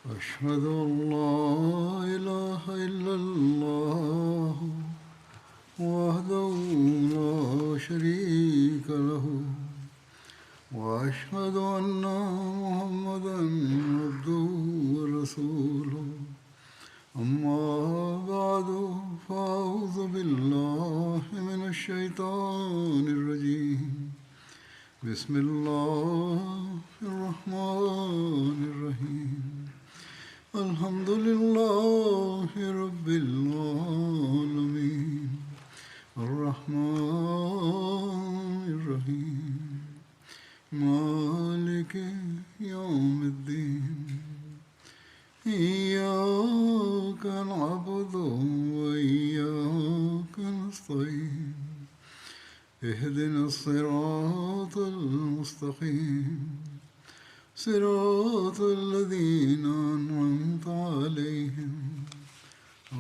أشهد أن لا إله إلا الله وحده لا شريك له وأشهد أن محمدا عبده ورسوله أما بعد فأعوذ بالله من الشيطان الرجيم بسم الله الرحمن الرحيم الحمد لله رب العالمين الرحمن الرحيم مالك يوم الدين إياك نعبد وإياك نستعين اهدنا الصراط المستقيم صراط الذين أنعمت عليهم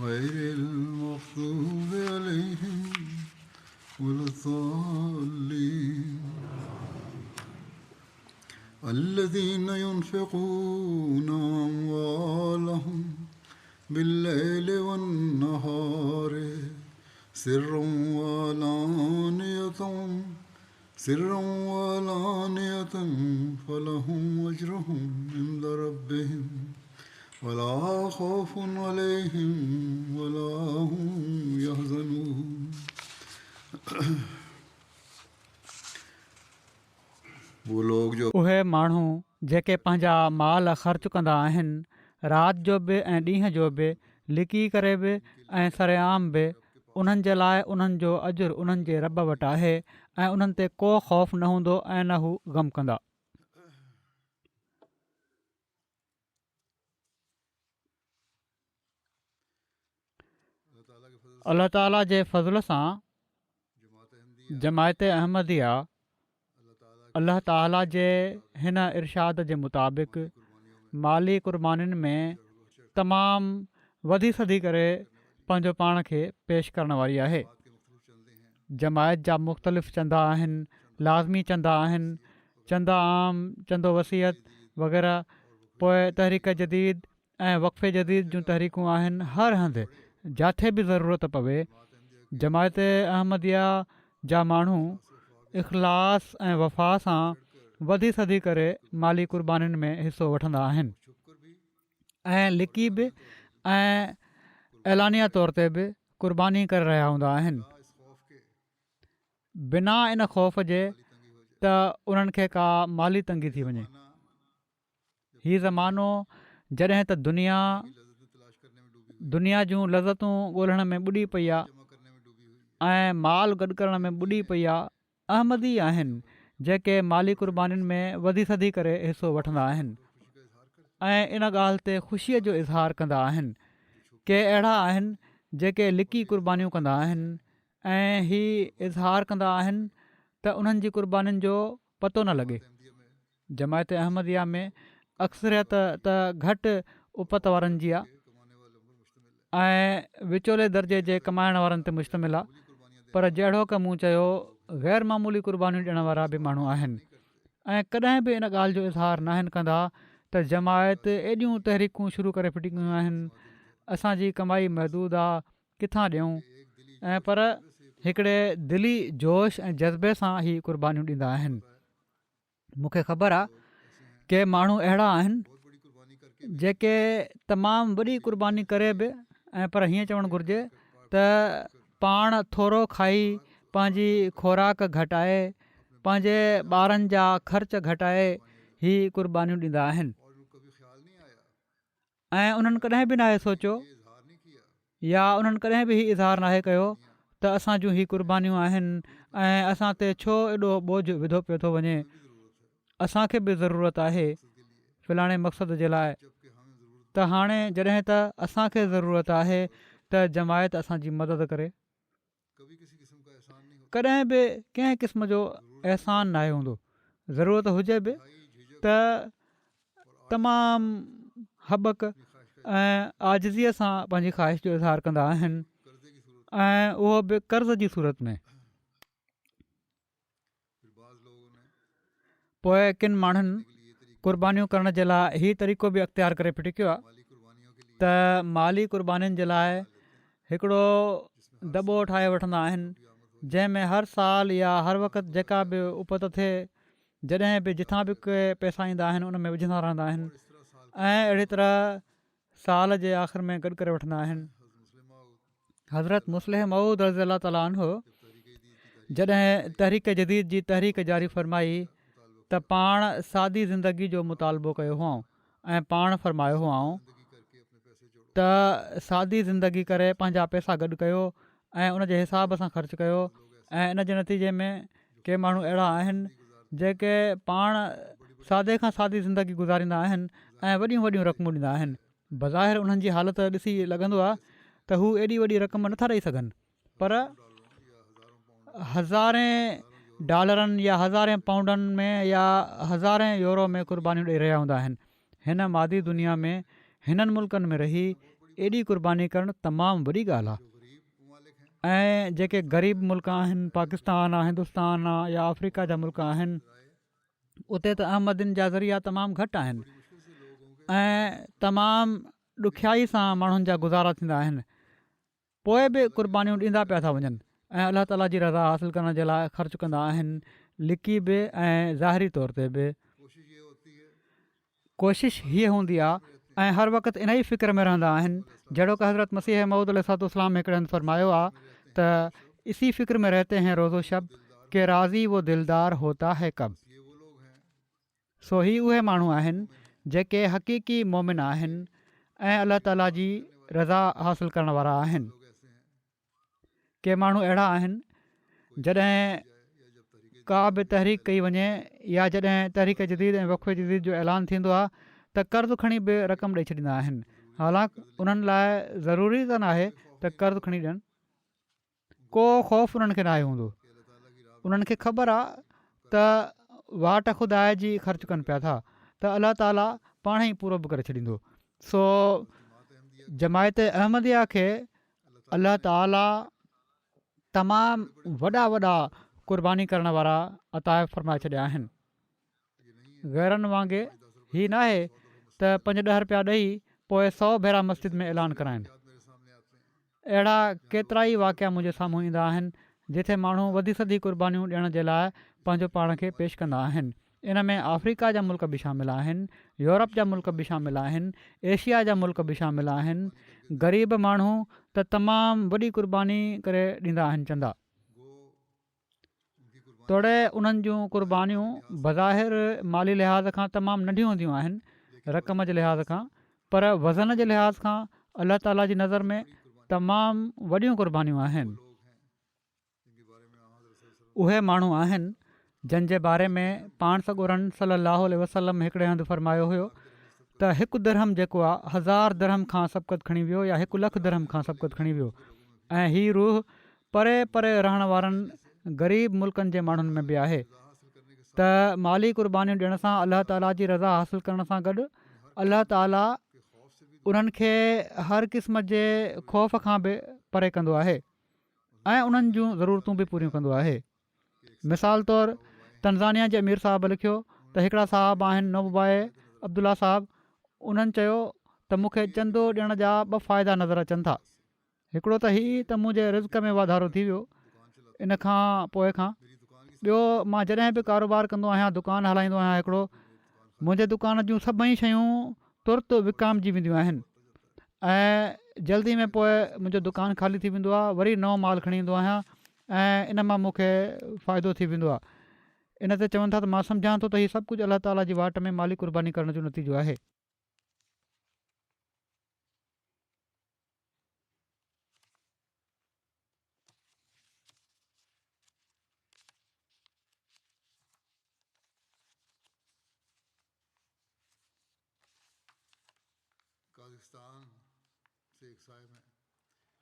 غير المغضوب عليهم ولا الضالين الذين ينفقون أموالهم بالليل والنهار سرا وعلانية فلهم أجرهم عند ربهم ولا خوف عليهم ولا هم يحزنون वो लोग जो उहे माण्हू जेके पंहिंजा माल ख़र्च कंदा आहिनि राति जो बि ऐं ॾींहं जो बि लिकी करे बि ऐं सरेआम बि उन्हनि जे लाइ उन्हनि जो अजुरु उन्हनि जे रब वटि आहे ऐं उन्हनि ते को ख़ौफ़ न हूंदो ऐं न हू ग़म कंदा। अल्लाह ताला जे फज़ल सां जमायत अहमदिया अल्लाह ताला जे हिन इरशाद जे मुताबिक़ माली क़ुर्बानीनि में तमामु वधी सदी करे पंहिंजो पाण खे पेश करण वारी आहे। जमायत जा मुख़्तलिफ़ चंदा आहिनि, लाज़मी चंदा आहिनि, चंदा आम, चंदो वसियत वग़ैरह, पोइ तहरीक जदीद ऐं वक़फ़े जदीद जूं तहरीकूं आहिनि। हर हंधि जिथे बि ज़रूरत पवे जमायत अहमदिया जा माण्हू इख़लास ऐं वफ़ा सां वधी सदी करे माली क़ुर्बानीनि में हिसो वठंदा आहिनि ऐं लिकी बि ऐं ऐलानिया तौर ते बि क़ुर्बानी करे रहिया हूंदा आहिनि बिना इन ख़ौफ़ जे त उन्हनि खे का माली तंगी थी वञे। हीउ ज़मानो जॾहिं त दुनिया जूं लज़तूं ॻोल्हण में ॿुॾी पई आहे ऐं माल गॾु करण में ॿुॾी पई आहे, अहमदी आहिनि जेके माली क़ुर्बानीनि में वधी सदी करे हिसो वठंदा आहिनि ऐं इन ॻाल्हि ते ख़ुशीअ जो इज़हार कंदा आहिनि। के अहिड़ा आहिनि जेके लिकी क़ुर्बानियूं कंदा आहिनि ऐं ही इज़हार कंदा आहिनि त उन्हनि जी क़ुर्बानीनि जो पतो न लॻे। जमायत अहमदिया में अक्सरियत त घटि उपत वारनि जी आहे ऐं विचोले दर्जे जे कमाइण वारनि ते मुश्तमिल आहे, पर जहिड़ो क मूं चयो ग़ैर मामूली क़ुर्बानियूं ॾियण वारा बि माण्हू आहिनि ऐं कॾहिं बि इन ॻाल्हि जो इज़हार न आहिनि कंदा त जमायत एॾियूं तहरीकूं शुरू करे फिटियूं आहिनि, असांजी कमाई महदूद आहे, किथां ॾियूं, ऐं पर हिकिड़े दिली जोश ऐं जज़्बे सां ही क़ुर्बानियूं ॾींदा आहिनि। मूंखे ख़बर आहे के माण्हू अहिड़ा आहिनि जेके तमामु वॾी क़ुर्बानी करे बि ऐं पर हीअं चवणु घुरिजे त पाण थोरो खाई पंहिंजी ख़ुराक घटाए पंहिंजे ॿारनि जा ख़र्च घटाए ही क़ुर्बानियूं ॾींदा आहिनि ऐं उन्हनि कॾहिं बि नाहे सोचियो या उन्हनि कॾहिं बि हीउ इज़हार नाहे कयो त असां जूं ही क़ुर्बानियूं आहिनि ऐं असां ते छो एॾो बोझ विधो पियो थो वञे। असांखे बि ज़रूरत आहे फ़लाणे मक़सद जे लाइ, त हाणे जॾहिं त असांखे ज़रूरत आहे त जमायत असांजी मदद करे। कॾहिं बि कंहिं क़िस्म जो अहसान नाहे हूंदो, ज़रूरत हुजे बि त तमामु हबक ऐं आजिज़ीअ सां पंहिंजी ख़्वाहिश जो इज़हार कंदा आहिनि ऐं उहो बि कर्ज़ जी सूरत में। पोइ किन माण्हुनि क़ुर्बानियूं करण जे लाइ हीउ तरीक़ो बि अख़्तियार करे फिटिकियो आहे त माली क़ुर्बानीुनि जे लाइ हिकिड़ो दॿो ठाहे वठंदा आहिनि जंहिंमें हर साल या हर वक़्तु जेका बि उपत थिए जॾहिं बि जिथां बि के पैसा ईंदा आहिनि उन में विझंदा रहंदा आहिनि ऐं अहिड़ी तरह साल जे आख़िर में गॾु करे वठंदा आहिनि। हज़रत मुस्लिह मऊद रज़ी अलाह ताला अन्हु जॾहिं तहरीक जदीद जी तहरीक जारी फ़रमाई त पाण सादी ज़िंदगी जो मुतालबो कयो हुओ ऐं पाण फ़रमायो हुओ त सादी ज़िंदगी करे पंहिंजा पैसा गॾु कयो ऐं उन जे हिसाब सां ख़र्चु कयो ऐं इन जे नतीजे में के माण्हू अहिड़ा आहिनि जेके पाण सादे खां सादी ज़िंदगी गुज़ारींदा आहिनि ऐं वॾियूं वॾियूं रक़मूं ॾींदा आहिनि। बज़ाहिर उन्हनि जी हालति ॾिसी लॻंदो आहे त हू एॾी वॾी रक़म नथा ॾेई सघनि पर हज़ारे डॉलरनि या हज़ारे पाउंडनि में या हज़ारे यूरो में क़ुर्बानियूं ॾेई रहिया हूंदा आहिनि। हिन मादी दुनिया में हिननि मुल्कनि में रही एॾी क़ुर्बानी करणु तमामु वॾी ॻाल्हि आहे ऐं जेके ग़रीब मुल्क आहिनि पाकिस्तान आहे हिंदुस्तान आहे या अफ्रीका जा मुल्क आहिनि उते त अहमदनि जा ज़रिया तमामु घटि आहिनि ऐं तमामु ॾुखियाई सां माण्हुनि जा गुज़ारा थींदा आहिनि पोइ बि क़ुर्बानियूं ॾींदा पिया था वञनि ऐं अलाह ताला जी रज़ा हासिलु करण जे लाइ ख़र्चु कंदा आहिनि लिकी बि ऐं ज़ाहिरी तौर ते बि। कोशिशि हीअ हूंदी आहे ऐं हर वक़्तु इन ई फ़िक्र में रहंदा आहिनि जहिड़ो कि हज़रत मसीह मऊद अलैहिस्सलाम हिकिड़े हंधि फ़रमायो आहे त इसी फ़िक्र में रहते हैं रोज़ो शब के राज़ी वो दिलदार होता है कब। सो ही उहे माण्हू आहिनि जेके हक़ीक़ी मोमिन आहिनि ऐं अलाह ताला जी रज़ा हासिलु करण वारा आहिनि। के माण्हू अहिड़ा आहिनि जॾहिं का बि तहरीक कई वञे या जॾहिं तहरीक जदीद ऐं वक़्फ़े जदीद जो ऐलान थींदो आहे त कर्ज़ु खणी बि रक़म ॾेई छॾींदा आहिनि। हालांकि उन्हनि लाइ ज़रूरी त नाहे त कर्ज़ु खणी ॾियनि को ख़ौफ़ उन्हनि खे नाहे हूंदो उन्हनि खे ख़बर आहे त वाट ख़ुदा जी ख़र्चु कनि पिया था त अलाह ताला पाण ई पूरो बि करे छॾींदो। सो जमायत अहमदिया खे अलाह ताला तमामु वॾा वॾा क़ुर्बानी करण वारा अता फ़रमाए छॾिया आहिनि। ग़ैरनि वांगुरु हीअ नाहे त 5-10 रुपया ॾेई पोइ 100 भेरा मस्जिद में ऐलान कराइनि। अहिड़ा केतिरा ई वाक़िया मुंहिंजे साम्हूं ईंदा आहिनि जिथे माण्हू वधी सदी क़ुर्बानियूं ॾियण जे लाइ पंहिंजो पाण खे पेश कंदा आहिनि। इन में अफ्रीका जा मुल्क बि शामिल आहिनि यूरोप जा मुल्क बि शामिल आहिनि एशिया जा मुल्क बि शामिल आहिनि। ग़रीब माण्हू त तमामु वॾी क़ुर्बानी करे ॾींदा आहिनि चंदा तोड़े उन्हनि जूं क़ुर्बानियूं बज़ाहिर माली लिहाज़ खां तमामु नंढियूं हूंदियूं आहिनि रक़म जे लिहाज़ खां पर वज़न जे लिहाज़ खां अलाह ताला जी नज़र में तमामु वॾियूं क़ुर्बानियूं आहिनि। उहे माण्हू आहिनि जंहिंजे बारे में पाण सॻोरन सल्लल्लाहु अलैहि वसल्लम हिकिड़े हंधि फ़रमायो हुयो त 1 दिरहम जेको आहे 1000 दिरहम खां सबक़त खणी वियो या 1 लख दिरहम खां सबक़त खणी वियो ऐं हीअ रूह परे परे रहण वारनि ग़रीब मुल्कनि जे माण्हुनि में बि आहे त माली क़ुर्बानियूं ॾियण सां अलाह ताला जी रज़ा हासिलु करण सां गॾु अलाह ताला उन्हनि खे हर क़िस्म जे ख़ौफ़ खां बि परे कंदो आहे ऐं उन्हनि जूं ज़रूरतूं बि पूरियूं कंदो आहे। मिसाल तौरु तंज़ानिया जे अमीर साहब लिखियो त हिकिड़ा साहब आहिनि नोबाए अब्दुल्ला साहब उन्हनि चयो त मूंखे चंदो ॾियण जा 2 फ़ाइदा नज़र अचनि था। हिकिड़ो त हीअ त मुंहिंजे रिज़्क़ में वाधारो थी वियो इन खां पोइ खां ॿियो मां जॾहिं बि कारोबार कंदो आहियां दुकानु हलाईंदो आहियां हिकिड़ो मुंहिंजे दुकान जूं सभई शयूं तुर्त विकामजी वेंदियूं आहिनि ऐं जल्दी में पोइ मुंहिंजो दुकानु ख़ाली थी वेंदो आहे वरी नओं माल खणी ईंदो आहियां ऐं इन मां मूंखे फ़ाइदो थी वेंदो आहे। इन ते चवनि था त मां सम्झां थो त हीअ सभु कुझु अलाह ताला जी वाट में माली क़ुर्बानी करण जो नतीजो आहे।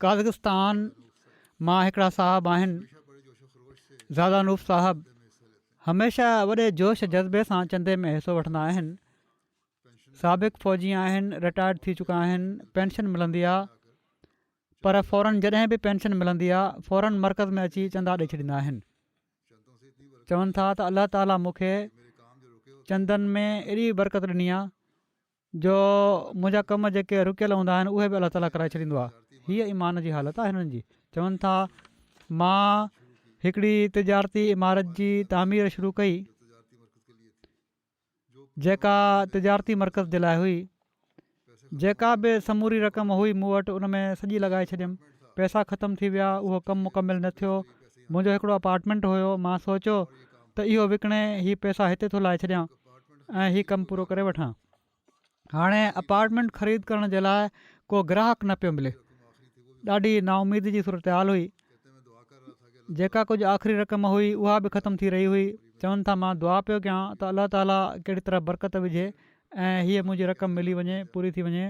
काज़ाकिस्तान मां हिकिड़ा साहब आहिनि ज़ादानूफ़ साहब हमेशह वॾे जोश जज़्बे सां चंदे में हिसो वठंदा आहिनि। साबिक़ फ़ौजी आहिनि रिटायर्ड थी चुका आहिनि पेंशन मिलंदी आहे पर फ़ौरन जॾहिं बि पेंशन मिलंदी आहे फ़ौरन मर्कज़ में अची चंदा ॾेई छॾींदा आहिनि। चवनि था त अलाह ताला मूंखे चंदनि में एॾी बरकत ॾिनी आहे जो मुंहिंजा कम जेके रुकियल हूंदा आहिनि उहे बि अलाह ताला कराए छॾींदो आहे। हीअ ईमान जी हालत आहे हिननि जी। चवनि था मां हिकिड़ी तिजारती इमारत जी तामीर शुरू कई जेका तिजारती मर्कज़ जे लाइ हुई। जेका बि समूरी रक़म हुई मूं वटि उन में सॼी लॻाए छॾियमि। पैसा ख़तमु थी विया, उहो कमु मुकमिल न थियो। मुंहिंजो हिकिड़ो अपार्टमेंट हुयो, मां सोचियो त इहो विकिणे हीअ पैसा हिते थो लाहे छॾियां ऐं हीअ कमु पूरो करे वठां। हाणे अपार्टमेंट ख़रीद करण जे लाइ को ग्राहक न पियो मिले। ॾाढी नाउमीद जी सूरत हाल हुई। जेका कुझु आख़िरी रक़म हुई उहा बि ख़तमु थी रही हुई। चवनि था मां दुआ पियो कयां त अलाह ताला कहिड़ी तरह बरकत विझे ऐं हीअ मुंहिंजी रक़म मिली वञे, पूरी थी वञे।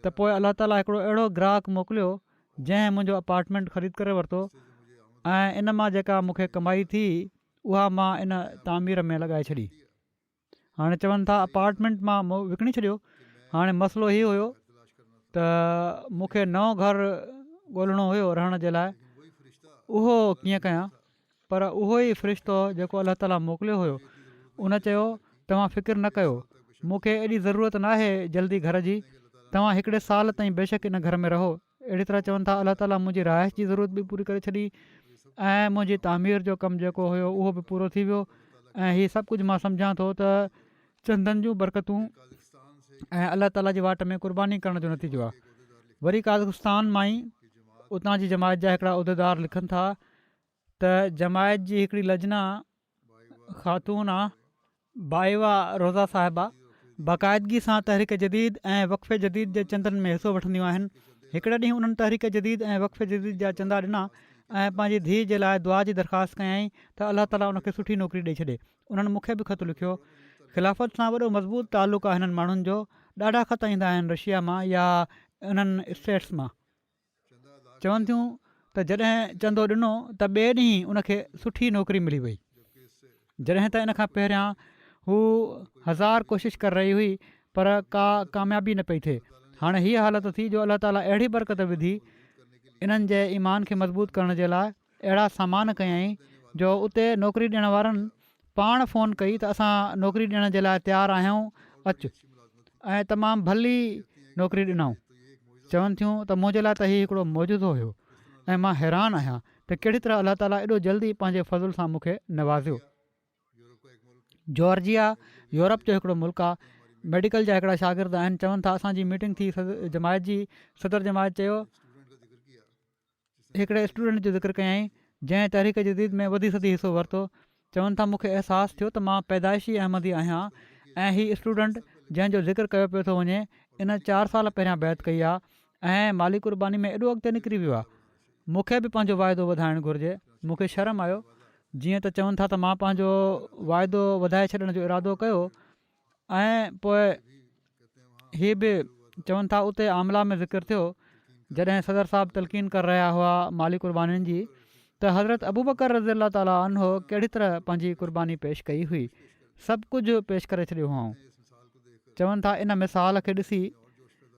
त पोइ अलाह ताला हिकिड़ो अहिड़ो ग्राहक मोकिलियो जंहिं मुंहिंजो अपार्टमेंट ख़रीद करे वरितो ऐं इन मां जेका मूंखे कमाई थी उहा मां इन तामीर में लॻाए छॾी। हाणे चवनि था अपार्टमेंट मां विकिणी छॾियो। हाणे मसइलो इहो हुयो त मूंखे नओं घरु ॻोल्हणो हुयो रहण जे लाइ। उहो कीअं कयां? पर उहो ई फ़रिश्तो जेको अलाह ताला मोकिलियो हुयो उन चयो तव्हां फ़िकिर न कयो, मूंखे एॾी ज़रूरत न आहे जल्दी घर जी, तव्हां हिकिड़े साल ताईं बेशक इन घर में रहो। अहिड़ी तरह चवनि था अलाह ताला मुंहिंजी रहाइश जी ज़रूरत बि पूरी करे छॾी ऐं मुंहिंजी तामीर जो कमु जेको हुयो उहो बि पूरो थी वियो। ऐं हीअ सभु कुझु मां सम्झां थो त चंदनि जूं बरकतूं ऐं अलाह ताला जी वाट में क़ुर्बानी करण जो नतीजो आहे। वरी काज़ाकिस्तान मां ई उतां जी जमायत जा हिकिड़ा उहिदेदार लिखनि था त जमायत जी हिकिड़ी लजना ख़ातून आहे बाइवा रोज़ा साहिबा, बाक़ाइदगी सां तहरीक जदीद ऐं वक़फ़े जदीद जे चंदनि में हिसो वठंदियूं आहिनि। हिकिड़े ॾींहुं उन्हनि तहरीक जदीद ऐं वक़फ़े जदीद जा चंदा ॾिना ऐं पंहिंजी धीउ जे लाइ दुआ जी दरख़्वास्त कयईं त अलाह ताला उनखे सुठी नौकिरी ॾेई छॾे। उन्हनि मूंखे बि ख़तु लिखियो। ख़िलाफ़त सां वॾो मज़बूत तालुक़ु आहे हिननि माण्हुनि जो। ॾाढा ख़त ईंदा आहिनि रशिया मां या इन्हनि स्टेट्स मां। चवनि थियूं त जॾहिं चंदो ॾिनो त ॿिए ॾींहुं उनखे सुठी नौकिरी मिली वई, जॾहिं त इन खां पहिरियां हू 1000 कोशिशि करे रही हुई पर का कामयाबी न पई थिए। हाणे हीअ हालत थी जो अलाह ताला अहिड़ी बरकत विधी इन्हनि जे ईमान खे मज़बूत करण जे लाइ। अहिड़ा सामान कयईं जो उते नौकिरी ॾियण वारनि पाण फ़ोन कई त असां नौकिरी ॾियण जे लाइ तयारु आहियूं, अचु, ऐं तमामु भली नौकिरी ॾिनऊं। चवनि थियूं त मुंहिंजे लाइ त हीउ हिकिड़ो मौजूदो हुयो ऐं मां हैरान आहियां त कहिड़ी तरह अलाह ताला एॾो जल्दी पंहिंजे फज़ुल सां मूंखे नवाज़ियो। जॉर्जिया यूरोप जो हिकिड़ो मुल्क़ आहे। मेडिकल जा हिकिड़ा शागिर्द आहिनि। चवनि था असांजी मीटिंग थी जमायत जी। सदर जमायत चयो हिकिड़े स्टूडेंट जो ज़िक्र कयईं जंहिं तहरीक जदीद में वधी सदी हिसो वरितो। चवनि था मूंखे अहसासु थियो त मां पैदाइशी अहमदी आहियां ऐं हीअ स्टूडेंट जंहिंजो ज़िक्र कयो पियो थो वञे इन 4 साल पहिरियां बैत कई आहे ऐं माली क़ुर्बानी में एॾो अॻिते निकिरी वियो आहे। मूंखे बि पंहिंजो वाइदो वधाइणु घुरिजे। मूंखे शर्म आयो जीअं त चवनि था त मां पंहिंजो वाइदो वधाए छॾण जो इरादो कयो ऐं पोइ हीअ बि चवनि था उते आमला में ज़िक्र थियो जॾहिं सदर साहब तलक़ीन करे रहिया हुआ माली क़ुर्बानीनि जी त हज़रत अबू बकर रज़ी अल्लाह ताला अन्हो कहिड़ी तरह पंहिंजी क़ुर्बानी पेश कई हुई, सभु कुझु पेश करे छॾियो हुओ। चवनि था इन मिसाल खे ॾिसी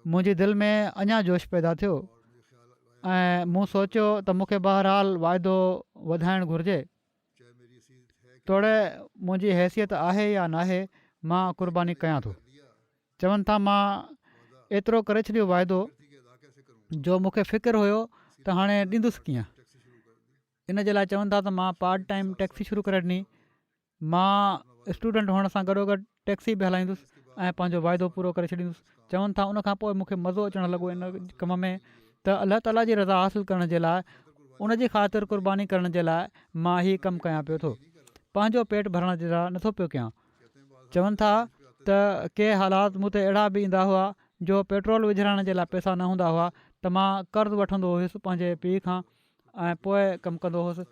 मुंहिंजी दिलि में अञा जोश पैदा थियो ऐं मूं सोचियो त मूंखे बहरहाल वाइदो वधाइणु घुरिजे। तोड़े मुंहिंजी हैसियत आहे या न आहे, मां क़ुर्बानी कयां थो। चवनि था मां एतिरो करे छॾियो वाइदो जो मूंखे फ़िकिर हुयो त हाणे ॾींदुसि कीअं। इन जे लाइ चवनि था त मां पार्ट टाइम टैक्सी शुरू करे ॾिनी। मां स्टूडेंट हुअण सां गॾोगॾु टैक्सी बि हलाईंदुसि ऐं पंहिंजो वाइदो पूरो करे छॾींदुसि। चवनि था उनखां पोइ मूंखे मज़ो अचणु लॻो इन कम में त अलाह ताला जी रज़ा हासिलु करण जे लाइ, उन जी ख़ातिर क़ुर्बानी करण जे लाइ मां हीउ कमु कयां पियो थो, पंहिंजो पेट भरण जे लाइ नथो पियो कयां। चवनि था त के हालात मूं ते अहिड़ा बि ईंदा हुआ जो पेट्रोल विझाइण जे लाइ पैसा न हूंदा हुआ त मां कर्ज़ु वठंदो हुयुसि पंहिंजे पीउ खां ऐं पोइ कमु कंदो हुउसि।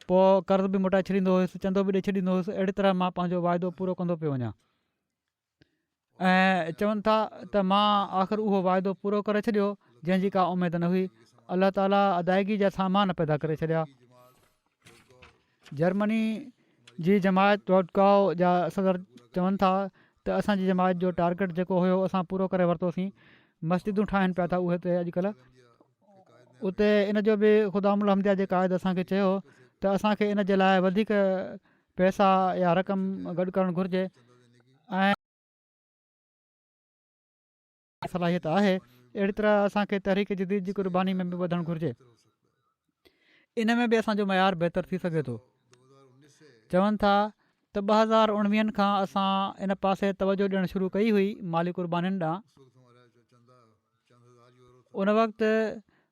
पोइ कर्ज़ु बि मोटाए छॾींदो हुयुसि, चंदो बि ॾेई छॾींदो हुयुसि। अहिड़ी तरह मां पंहिंजो वाइदो पूरो कंदो पियो वञा ऐं चवनि था त मां आख़िर उहो वाइदो पूरो करे छॾियो जंहिंजी का उमेद न हुई। अलाह ताला अदायगी जा सामान पैदा करे छॾिया। जर्मनी जी जमायत वॉटकाओ जा सदर चवनि था त असांजी जमायत जो टारगेट जेको हुयो असां पूरो करे वरितोसीं। मस्जिदूं ठाहिनि पिया था उहे त अॼुकल्ह उते इन जो बि ख़ुदामुल हमदिया जे क़ाइद असांखे चयो त असांखे इन जे लाइ वधीक पैसा या रक़म गॾु करणु घुरिजे ऐं सलाहियत आहे अहिड़ी तरह असांखे तहरीक जदीद जी क़ुर्बानी में बि वधणु घुरिजे। इन में बि असांजो मयार बहितरु थी सघे थो। चवनि था त 2019 खां असां इन पासे तवजो ॾियणु शुरू कई हुई माली क़ुर्बानीुनि ॾांहुं। उन वक़्तु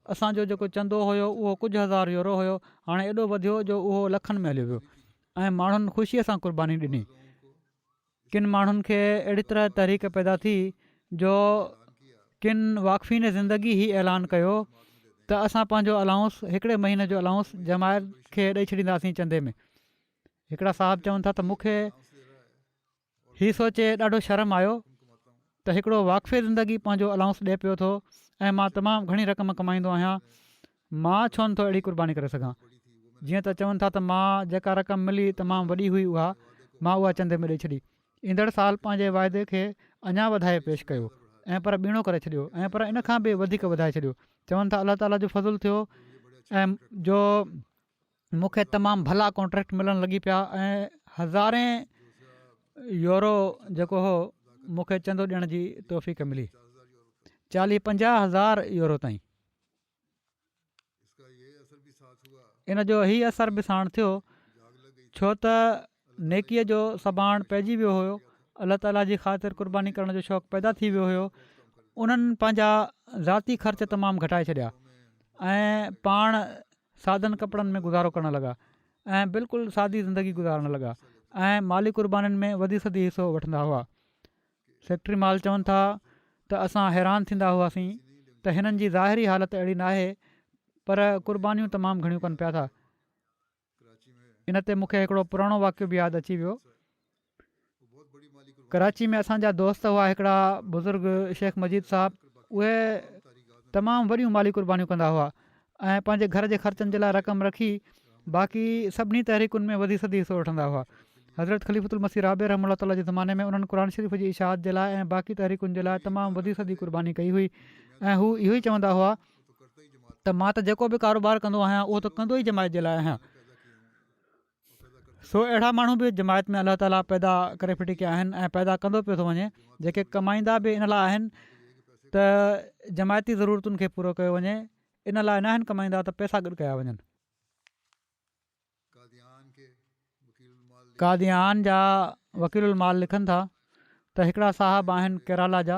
असांजो जेको चंदो हुयो उहो कुझु हज़ार यूरो हुयो, हाणे एॾो वधियो जो उहो लखनि में हलियो वियो ऐं माण्हुनि ख़ुशीअ सां क़ुर्बानी ॾिनी। किन माण्हुनि खे अहिड़ी तरह तहरीक पैदा थी जो किन वाक़फ़ीन ज़िंदगी ई ऐलान कयो त असां पंहिंजो अलाउंस हिकिड़े महीने जो अलाउंस जमायत खे ॾेई छॾींदासीं चंदे में। हिकिड़ा साहिब चवनि था त मूंखे हीउ सोचे ॾाढो शर्म आयो त हिकिड़ो वाक़फ़े ज़िंदगी पंहिंजो अलाउंस ॾिए पियो थो ऐं मां तमामु घणी रक़म कमाईंदो आहियां, मां छो नथो अहिड़ी क़ुर्बानी करे सघां। जीअं त चवनि था त मां जेका रक़म मिली तमामु वॾी हुई मां उहा चंदे में ॾेई छॾी। ईंदड़ साल पंहिंजे वाइदे खे अञा वधाए पेश कयो ऐं पर ॿीणो करे छॾियो ऐं पर इन खां बि वधीक वधाए छॾियो। चवनि था अलाह ताला जो फज़ुलु थियो ऐं जो मूंखे तमामु भला कॉन्ट्रेक्ट मिलणु लॻी पिया ऐं हज़ारे यूरो जेको हो मूंखे चंदो ॾियण जी तौफ़ीक़ मिली, 40-50 हज़ार यूरो ताईं। इन जो ई असर बि साण थियो छो त नेकीअ जो सबाण पइजी वियो हुयो, अलाह ताला जी ख़ातिर क़ुर्बानी करण जो शौक़ु पैदा थी वियो हुयो। उन्हनि पंहिंजा ज़ाती ख़र्च तमामु घटाए छॾिया ऐं पाण सादनि कपिड़नि में गुज़ारो करणु लॻा ऐं बिल्कुलु सादी ज़िंदगी गुज़ारणु लॻा ऐं माली क़ुर्बानीुनि में वधी सदी हिसो वठंदा हुआ। सेक्रेटरी माल चवनि था त असां हैरान थींदा हुआसीं त हिननि जी ज़ाहिरी हालति अहिड़ी न आहे पर क़ुर्बानियूं तमामु घणियूं कनि पिया था। इन ते मूंखे हिकिड़ो पुराणो वाक़ियो बि यादि अची वियो। कराची में असांजा दोस्त हुआ हिकिड़ा बुज़ुर्ग शेख मजीद साहिबु, उहे तमामु वॾियूं माली क़ुर्बानियूं कंदा हुआ ऐं पंहिंजे घर जे ख़र्चनि जे लाइ रक़म रखी बाक़ी सभिनी तहरीकुनि में वधी सदी हिसो वठंदा हुआ। हज़रत ख़लीफ़ुल मसीह राबे रहमतुल्लाह ताला जे ज़माने में उन्हनि क़ुर शरीफ़ जी इशाअत जे लाइ ऐं बाक़ी तहरीकुनि जे लाइ तमामु वधी सदी क़ुर्बानी कई हुई ऐं हू इहो ई चवंदा हुआ त मां त जेको बि कारोबार कंदो आहियां उहो त कंदो ई जमायत जे लाइ आहियां। सो अहिड़ा माण्हू बि जमायत में अलाह ताला पैदा करे फिटी कया आहिनि ऐं पैदा कंदो पियो थो वञे, जेके कमाईंदा बि इन लाइ आहिनि त जमायती ज़रूरतुनि खे पूरो कयो वञे, इन लाइ न आहिनि कमाईंदा त पैसा गॾु कया वञनि। कादियान जा वकील माल लिखनि था त हिकिड़ा साहिब आहिनि केरला जा,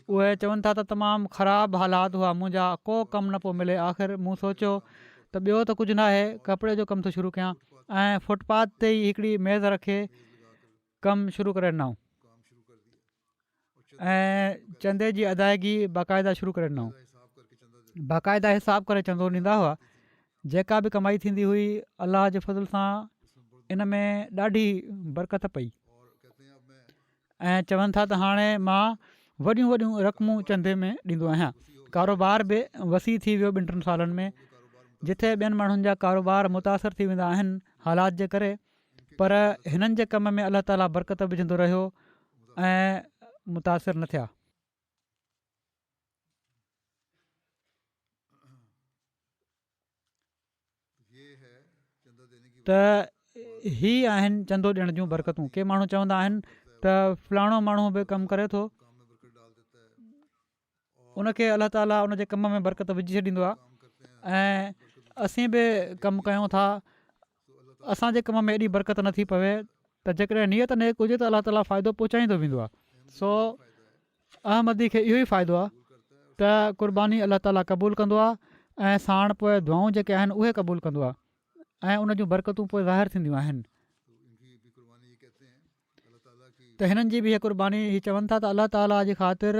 उहे चवनि था त तमामु ख़राबु हालात हुआ, मुंहिंजा को कमु न पियो मिले। आख़िर मूं सोचियो त ॿियो त कुझु न आहे, कपिड़े जो कमु थो शुरू कयां ऐं फुटपाथ ते ई हिकिड़ी मेज़ रखे कमु शुरू करे ॾिनऊं ऐं चंदे जी अदायगी बाक़ाइदा शुरू करे ॾिनऊं। बाक़ाइदा हिसाब करे चंदो ॾींदा हुआ। जेका बि कमाई थींदी हुई अलाह जे फज़ल सां इन में ॾाढी बरकत पई ऐं चवनि था त हाणे मां वॾियूं वॾियूं रक़मूं चंदे में ॾींदो आहियां। कारोबार बि वसी थी वियो 2-3 सालनि में। जिथे ॿियनि माण्हुनि जा कारोबार मुतासिर थी वेंदा आहिनि हालात जे करे, पर हिननि जे कम में अलाह ताला बरकत विझंदो रहियो ऐं मुतासिर न थिया। त ही आहिनि चंदो ॾियण जूं बरकतूं। के माण्हू चवंदा आहिनि त फलाणो माण्हू बि कमु करे थो, उनखे अलाह ताला उनजे कम में बरकत विझी छॾींदो आहे ऐं असीं बि कमु कयूं था, असांजे कम में एॾी बरकत नथी पवे त जेकॾहिं नियत नेक हुजे त अलाह ताला फ़ाइदो पहुचाईंदो वेंदो आहे। सो अहमदी खे इहो ई फ़ाइदो आहे त क़ुर्बानी अलाह ताला क़बूलु कंदो आहे ऐं साण पोइ दुआऊं जेके आहिनि उहे क़बूलु कंदो आहे ऐं उन जूं बरकतूं पोइ ज़ाहिर थींदियूं आहिनि। त हिननि जी बि हीअ क़ुर्बानी हीअ चवनि था त अलाह ताला जी ख़ातिर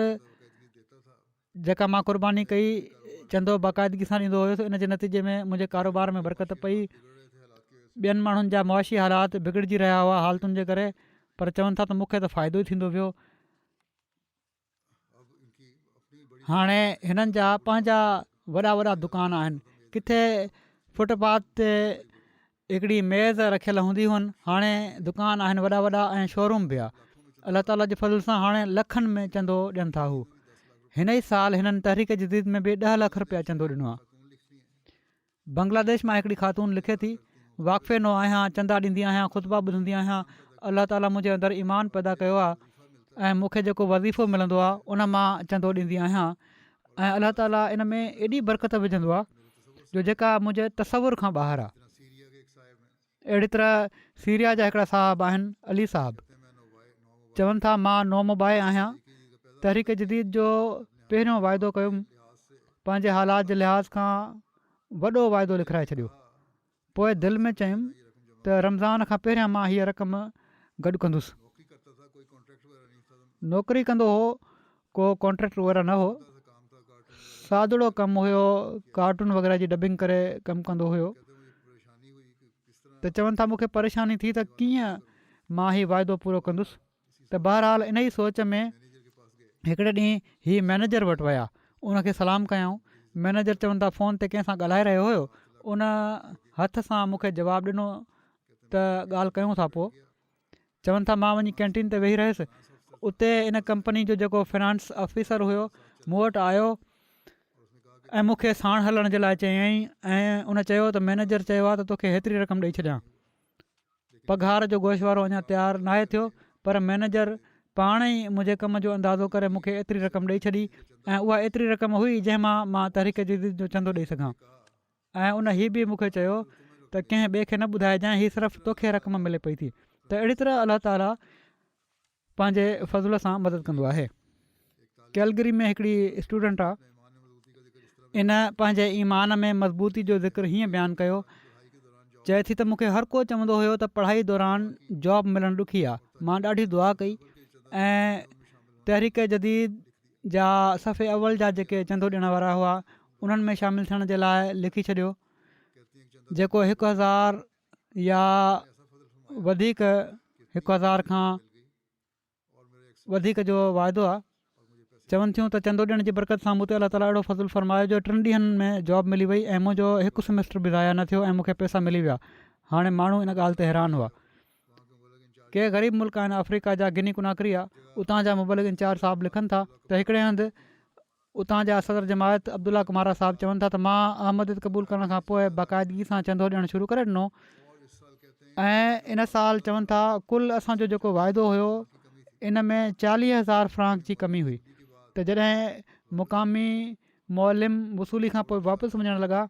जेका मां क़ुर्बानी कई चंदो बाक़ाइदगी सां ॾींदो हुयुसि, इन जे नतीजे में मुंहिंजे कारोबार में बरकत पई। ॿियनि माण्हुनि जा मुआशी हालात बिगड़जी रहिया हुआ हालतुनि जे करे, पर चवनि था त मूंखे त फ़ाइदो ई थींदो वियो। हाणे हिननि जा पंहिंजा वॾा वॾा दुकान आहिनि। किथे फुटपाथ ते हिकिड़ी मेज़ रखियलु हूंदी हुअनि, हाणे दुकान आहिनि वॾा वॾा ऐं शोरूम बि आहे। अलाह ताला जे फज़ल सां हाणे लखनि में चंदो ॾियनि था। हू हिन ई साल हिननि तहरीक जदीद में बि 10 लाख रुपया चंदो ॾिनो आहे। बांग्लादेश मां हिकिड़ी ख़ातून लिखे थी, वाक़फ़े नो आहियां, चंदा ॾींदी आहियां, ख़ुतबा ॿुधंदी आहियां। अलाह ताला मुंहिंजे अंदरु ईमान पैदा कयो आहे ऐं मूंखे जेको वज़ीफ़ो मिलंदो आहे उन मां चंदो ॾींदी आहियां। ऐं अलाह ताला इन में एॾी बरकत विझंदो आहे जो जेका मुंहिंजे तसवुर खां ॿाहिरि आहे। अहिड़ी तरह सीरिया जा हिकिड़ा साहब आहिनि, अली साहब, चवनि था मां नौमुबाए आहियां। तहरीक जदीद जो पहिरियों वाइदो कयुमि, पंहिंजे हालात जे लिहाज़ खां वॾो वाइदो लिखाए छॾियो। पोइ दिलि में चयुमि त रमज़ान खां पहिरियां मां हीअ रक़म गॾु कंदुसि। नौकिरी कंदो हो, को कॉन्ट्रेक्ट वग़ैरह न हो, सादड़ो कमु हुयो, कार्टून वग़ैरह जी डबिंग करे कमु कंदो हुयो। त चवनि था मूंखे परेशानी थी त कीअं मां हीउ वाइदो पूरो कंदुसि। त बहरहाल इन ई सोच में हिकिड़े ॾींहुं हीउ मैनेजर वटि विया, उनखे सलाम कयऊं। मैनेजर चवनि था फ़ोन ते कंहिंसां ॻाल्हाए रहियो हुयो, उन हथ सां मूंखे जवाबु ॾिनो त ॻाल्हि कयूं था। पोइ चवनि था मां वञी कैंटीन ते वेही रहियुसि, उते इन कंपनी जो जेको फिनांस ऑफिसर हुयो मूं वटि आयो ऐं मूंखे साण हलण जे लाइ चयईं। ऐं उन चयो त मैनेजर चयो आहे त तोखे हेतिरी रक़म ॾेई छॾियां। पघार जो गोशवारो अञा तयारु नाहे थियो, पर मैनेजर पाण ई मुंहिंजे कम जो अंदाज़ो करे मूंखे एतिरी रक़म ॾेई छॾी ऐं उहा एतिरी रक़म हुई जंहिंमां मां तहरीक जदीद जो चंदो ॾेई सघां। ऐं उन हीअ बि मूंखे चयो त कंहिं ॿिए खे न ॿुधाइजांइ, हीअ सिर्फ़ु तोखे रक़म मिले पई थी। त अहिड़ी तरह अलाह ताला पंहिंजे फज़ुल सां मदद कंदो आहे। कैलगरी में हिकिड़ी स्टूडेंट आहे, इन पंहिंजे ईमान में मज़बूती जो ज़िक्र हीअं बयानु कयो, चए थी त मूंखे हर को चवंदो हुयो त पढ़ाई दौरान जॉब मिलणु ॾुखी आहे। मां ॾाढी दुआ कई ऐं तहरीक जदीद जा सफ़े अवल जा जेके चंदो ॾियण वारा हुआ उन्हनि में शामिलु थियण जे लाइ लिखी छॾियो। जेको 1000 या वधीक 1000 खां वधीक जो वाइदो आहे। चवनि थियूं त चंदो ॾियण जी बरकत सां मूं ते अलाह ताला अहिड़ो फज़ुल फरमायो जो 3 ॾींहंनि में जॉब मिली वई ऐं मुंहिंजो हिकु सेमेस्टर बि ज़ाया न थियो ऐं मूंखे पैसा मिली विया। हाणे माण्हू इन ॻाल्हि ते हैरान हुआ। के ग़रीब मुल्क आहिनि, अफ्रीका जा गिनी कुनाकरी आहे, उतां जा मुबलिग इंचार्ज साहब लिखनि था त हिकिड़े हंधि उतां जा सदर जमायत अब्दुल्ला कुमारा साहब चवनि था त मां अहमदियत क़बूल करण खां पोइ बाक़ाइदगी सां चंदो ॾियणु शुरू करे ॾिनो ऐं इन साल चवनि था कुल असांजो जेको वाइदो हुयो इन में 40,000 फ्रांक जी कमी हुई। त जॾहिं मुक़ामी मुअलिम वसूली खां पोइ वापसि वञणु लॻा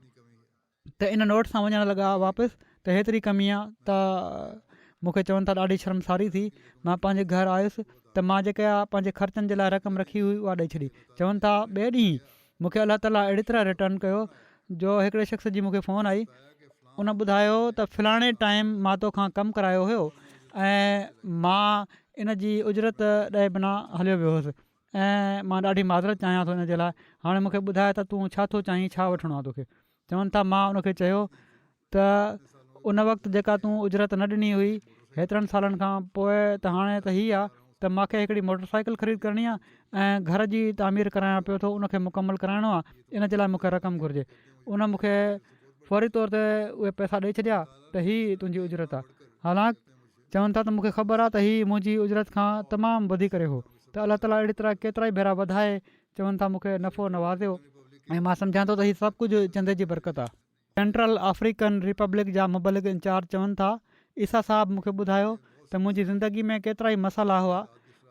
त इन नोट सां वञणु लॻा वापसि त हेतिरी कमी आहे। त मूंखे चवनि था ॾाढी शर्मसारी थी। मां पंहिंजे घरु आयुसि त मां जेका पंहिंजे ख़र्चनि जे लाइ रक़म रखी हुई उहा ॾेई छॾी। चवनि था ॿिए ॾींहुं मूंखे अलाह ताला अहिड़ी तरह रिटर्न कयो जो हिकिड़े शख़्स जी मूंखे फ़ोन आई, उन ॿुधायो त फलाणे टाइम मां तोखां कमु करायो हुयो ऐं मां इन जी उजरत ॾे बिना हलियो वियो हुउसि ऐं मां ॾाढी माज़रत चाहियां थो इन जे लाइ। हाणे मूंखे ॿुधाए त तूं छा थो चाहीं, छा वठिणो आहे तोखे। चवनि था मां उनखे चयो त उन वक़्तु जेका तूं उजरत न ॾिनी हुई हेतिरनि सालनि खां पोइ त हाणे त हीअ आहे त मूंखे हिकिड़ी मोटर साइकिल ख़रीद करणी आहे ऐं घर जी तामीर कराइणु पियो थो, उनखे मुकमल कराइणो आहे, इन जे लाइ मूंखे रक़म घुरिजे। उन मूंखे फौरी तौर ते उहे पैसा ॾेई छॾिया त हीअ तुंहिंजी उजरत आहे। हालांकि चवनि था त मूंखे ख़बर आहे त हीअ मुंहिंजी उजरत खां तमामु वधीक करे हो। त अलाह ताला अहिड़ी तरह केतिरा ई भेरा वधाए चवनि था मूंखे नफ़ो नवाज़ियो ऐं मां सम्झां थो त हीअ सभु कुझु चंदे जी बरकत आहे। सेंट्रल अफ्रीकन रिपब्लिक जा मुबलिग इंचार्ज चवनि था ईसा साहब मूंखे ॿुधायो त मुंहिंजी ज़िंदगी में केतिरा ई मसाला हुआ,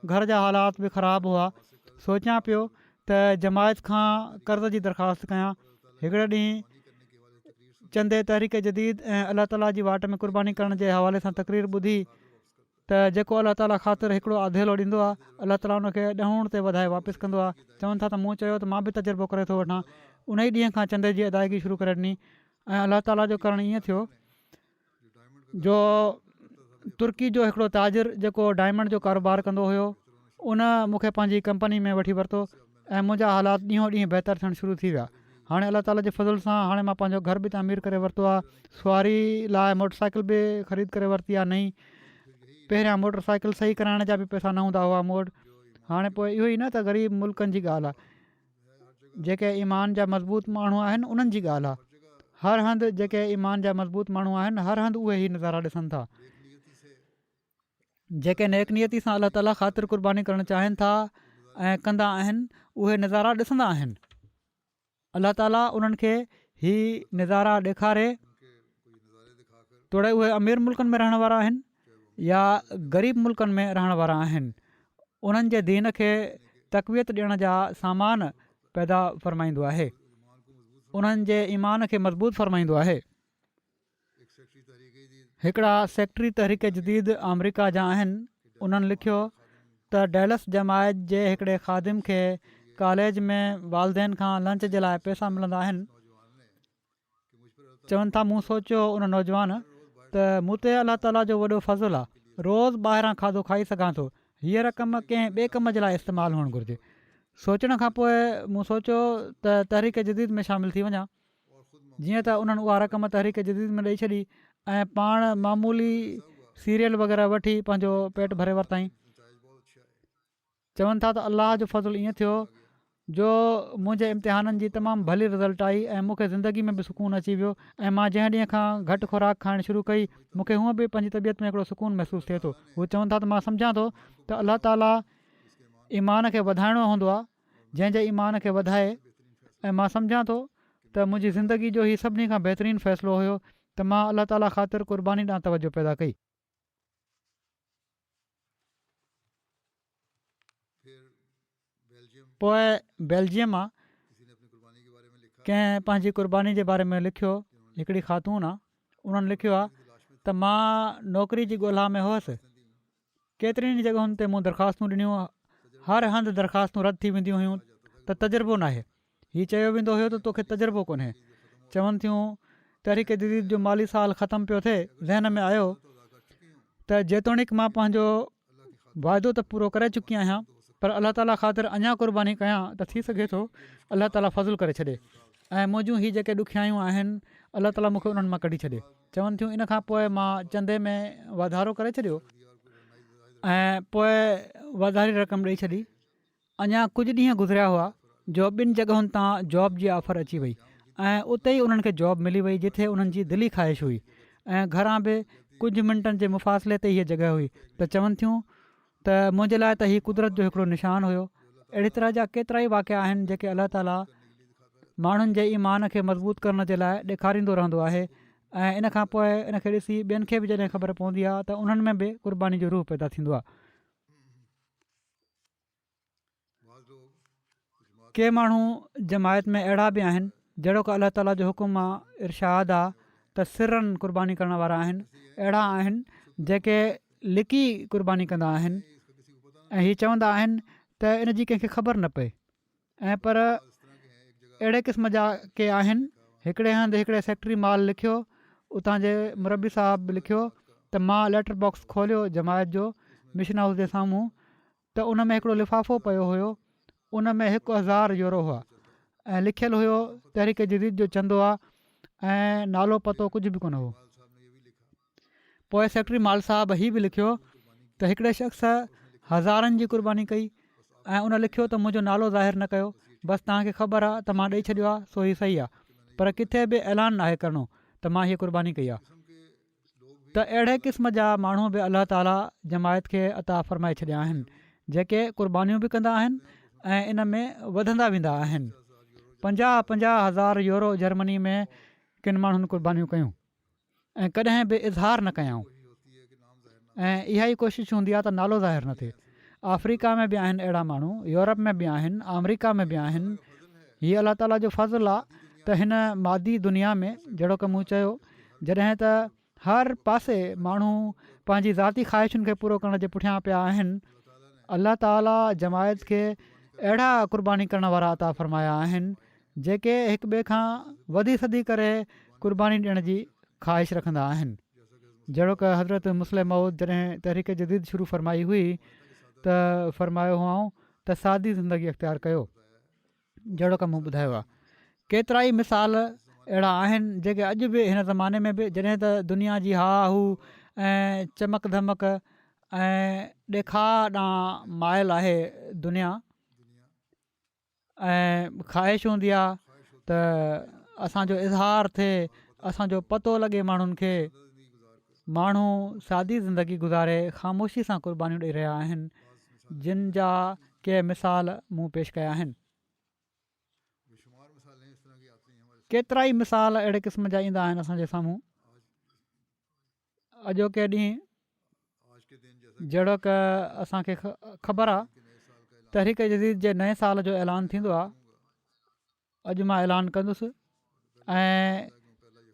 घर जा हालात बि ख़राबु हुआ। सोचियां पियो त जमायत खां कर्ज़ जी दरख़्वास्त कयां। हिकिड़े ॾींहुं चंदे तहरीक जदीद ऐं अलाह ताला जी वाट में क़ुर्बानी करण जे हवाले सां तक़रीर ॿुधी त जेको अलाह ताला ख़ातिर हिकिड़ो अधेलो ॾींदो आहे अलाह ताला उनखे ॾहूण ते वधाए वापसि कंदो आहे। चवनि था त मूं चयो त मां बि तजुर्बो करे थो वठां। उन ई ॾींहं खां चंदे जी अदायगी शुरू करे ॾिनी ऐं अलाह ताला जो करणु ईअं थियो जो तुर्की जो हिकिड़ो ताजिर जेको डायमंड जो कारोबार कंदो हुयो उन मूंखे पंहिंजी कंपनी में वठी वरितो ऐं मुंहिंजा हालात ॾींहों ॾींहुं बहितर थियणु शुरू थी विया। हाणे अलाह ताला जे फज़ल सां हाणे मां पंहिंजो घर बि तामीर करे वरितो आहे, सुवारी लाइ मोटर साइकिल बि ख़रीद करे वरिती आहे नई। पहिरियां मोटर साइकिल सही कराइण जा बि पैसा न हूंदा हुआ मूं वटि। हाणे पोइ इहो ई न त ग़रीब मुल्कनि जी ॻाल्हि आहे, जेके ईमान जा मज़बूत माण्हू आहिनि उन्हनि जी ॻाल्हि आहे। हर हंधि जेके ईमान जा मज़बूत माण्हू आहिनि हर हंधि उहे ई नज़ारा ॾिसनि था। जेके नेक नियती सां अलाह ताला ख़ातिर क़ुर्बानी करणु चाहिनि था ऐं कंदा आहिनि उहे नज़ारा ॾिसंदा आहिनि। अलाह ताला उन्हनि खे ही नज़ारा ॾेखारे तोड़े उहे अमीर मुल्कनि में रहण वारा आहिनि या ग़रीब मुल्कनि में रहण वारा आहिनि, उन्हनि जे दीन खे तक़वियत ॾियण जा सामान पैदा फ़रमाईंदो आहे, उन्हनि जे ईमान खे मज़बूत फ़रमाईंदो आहे। हिकिड़ा सेक्रेटरी तहरीक जदीद अमरीका जा आहिनि, उन्हनि लिखियो त डैलस जमायत जे हिकिड़े ख़ादिम खे कॉलेज में वालदेन खां लंच जे लाइ पैसा मिलंदा आहिनि। चवनि था, मूं सोचियो उन नौजवान त मूं ते अलाह ताला जो वॾो फज़ुलु आहे, रोज़ु ॿाहिरां खाधो खाई सघां थो, हीअ रक़म कंहिं ॿिए कम जे लाइ इस्तेमालु हुअणु घुरिजे। सोचण खां पोइ मूं सोचियो त तहरीक जदीद में शामिलु थी वञा। जीअं त उन्हनि उहा रक़म तहरीक जदीद में ॾेई छॾी ऐं पाण मामूली सीरियल वग़ैरह वठी पंहिंजो पेट भरे वरिताईं। चवनि था त अलाह जो फज़ुलु ईअं थियो जो मुंहिंजे इम्तिहाननि जी तमामु भली रिज़ल्ट आई ऐं मूंखे ज़िंदगी में बि सुकून अची वियो ऐं मां जंहिं ॾींहं खां घटि खुराक खाइणु शुरू कई, मूंखे हूअं बि पंहिंजी तबियत में हिकिड़ो सुकून महसूसु थिए थो। हू चवनि था त मां सम्झां थो त अलाह ताला ईमान खे वधाइणो हूंदो आहे, जंहिंजे ईमान खे वधाए, ऐं मां सम्झां थो त मुंहिंजी ज़िंदगी जो हीउ सभिनी खां बहितरीनु फ़ैसिलो हुयो त मां अलाह ताला ख़ातिर क़ुर्बानी ॾांहुं तवजो पैदा कई। पोइ बेल्जियम आहे, कंहिं पंहिंजी क़ुर्बानी जे बारे में लिखियो, हिकिड़ी ख़ातून आहे, उन्हनि लिखियो आहे त मां नौकिरी जी ॻोल्हा में हुअसि, केतिरनि जॻहियुनि ते मूं दरख़्वास्तूं ॾिनियूं, हर हंधि दरख़्वास्तूं रद्द थी वेंदियूं हुयूं त तजुर्बो न आहे। हीउ चयो वेंदो हुयो त तोखे तजुर्बो कोन्हे। चवनि थियूं तहरीक जदीद जो माली साल ख़तमु पियो थिए, ज़हन में आयो त जेतोणीकि मां पंहिंजो वाइदो त पूरो करे चुकी आहियां, पर अलाह ताला ख़ातिर अञा क़ुर्बानी कयां त थी सघे थो अलाह ताला फज़ुलु करे छॾे ऐं मुंहिंजूं हीअ जेके ॾुखियायूं आहिनि अलाह ताला मूंखे उन्हनि मां कढी छॾे। चवनि थियूं इन खां पोइ मां चंदे में वाधारो करे छॾियो ऐं पोइ वाधारी रक़म ॾेई छॾी। अञा कुझु ॾींहं गुज़रिया हुआ जो ॿिनि जॻहियुनि तां जॉब जी ऑफर अची वई ऐं उते ई उन्हनि खे जॉब मिली वई जिथे उन्हनि जी दिली ख़्वाहिश हुई ऐं घरां बि कुझु मिंटनि जे मुफ़ासिले ते हीअ जॻह हुई। त चवनि थियूं त मुंहिंजे लाइ त हीउ कुदरत जो हिकिड़ो निशान हुयो। अहिड़ी तरह जा केतिरा ई वाक़िया आहिनि जेके अलाह ताला माण्हुनि जे ईमान खे मज़बूत करण जे लाइ ॾेखारींदो रहंदो आहे ऐं इन खां पोइ इन खे ॾिसी ॿियनि खे बि जॾहिं ख़बर पवंदी आहे त उन्हनि में बि क़ुर्बानी जो रूह पैदा थींदो आहे। के माण्हू जमायत में अहिड़ा बि आहिनि जहिड़ो की अलाह ताला जो हुकुम आहे, इरशाद आहे त सिरनि क़ुर्बानी करण वारा आहिनि। अहिड़ा आहिनि जेके लिकी क़ुर्बानी कंदा आहिनि ऐं हीअ चवंदा आहिनि त इन जी कंहिंखे ख़बर न पए। ऐं पर अहिड़े क़िस्म जा के आहिनि, हिकिड़े हंधि हिकिड़े सेक्रेटरी माल लिखियो, उतां जे मुरबी साहब बि लिखियो त मां लेटर बॉक्स खोलियो जमायत जो मिशन हाउस जे साम्हूं त उन में हिकिड़ो लिफ़ाफ़ो पियो हुयो, उन में 1000 यूरो हुआ ऐं लिखियलु हुयो तहरीक जदीद जो चंदो आहे ऐं नालो पतो कुझु बि कोन हो। पोइ सेक्रेटरी माल साहब हीअ बि लिखियो त हिकिड़े शख़्स हज़ारनि जी क़ुर्बानी कई ऐं उन लिखियो त मुंहिंजो नालो ज़ाहिर न कयो, बसि तव्हांखे ख़बर आहे त मां ॾेई छॾियो आहे, सो ही सही आहे, पर किथे बि ऐलान नाहे करिणो त मां हीअ क़ुर्बानी कई आहे। त अहिड़े क़िस्म जा माण्हू बि अलाह ताला जमायत खे अता फ़रमाए छॾिया आहिनि जेके क़ुर्बानियूं बि कंदा आहिनि ऐं इन में वधंदा वेंदा आहिनि। 50,000 यूरो जर्मनी में किन माण्हुनि क़ुर्बानियूं कयूं ऐं कॾहिं बि इज़हार न कयाऊं ऐं इहा ई कोशिशि हूंदी आहे त नालो ज़ाहिर न थिए। अफ्रीका में बि आहिनि अहिड़ा माण्हू, यूरोप में बि आहिनि, अमरीका में बि आहिनि। हीअ अलाह ताला जो फज़ुलु आहे त हिन मादी दुनिया में जहिड़ो की मूं चयो, जॾहिं त हर पासे माण्हू पंहिंजी ज़ाती ख़्वाहिशुनि खे पूरो करण जे पुठियां पिया आहिनि, अलाह ताला जमायत खे अहिड़ा क़ुर्बानी करण वारा अता फ़रमाया आहिनि जेके हिक ॿिए खां वधी सदी करे क़ुर्बानी ॾियण जी ख़्वाहिश रखंदा आहिनि। जहिड़ो की हज़रत मुस्लिम मऊद जॾहिं तहरीक जदीद शुरू फ़रमाई हुई त फ़रमायो हुआऊं त सादी ज़िंदगी अख़्तियार कयो। जहिड़ो की मूं ॿुधायो आहे, केतिरा ई मिसाल अहिड़ा आहिनि जेके अॼु बि हिन ज़माने में बि जॾहिं त दुनिया जी हा हू ऐं चमक धमक ऐं ॾेखार ॾांहुं माइल आहे दुनिया ऐं ख़्वाहिश हूंदी आहे त असांजो इज़हार थिए, असांजो पतो लॻे माण्हुनि खे, माण्हू सादी ज़िंदगी गुज़ारे ख़ामोशी सां क़ुर्बानियूं ॾेई रहिया आहिनि, जिन जा के मिसाल मूं पेश कया आहिनि। केतिरा ई मिसाल अहिड़े क़िस्म जा ईंदा आहिनि असांजे साम्हूं अॼोके ॾींहुं जहिड़ो की असांखे ख़बर आहे तहरीक जदीद जे नए साल जो ऐलान थींदो आहे। अॼु मां ऐलान कंदुसि ऐं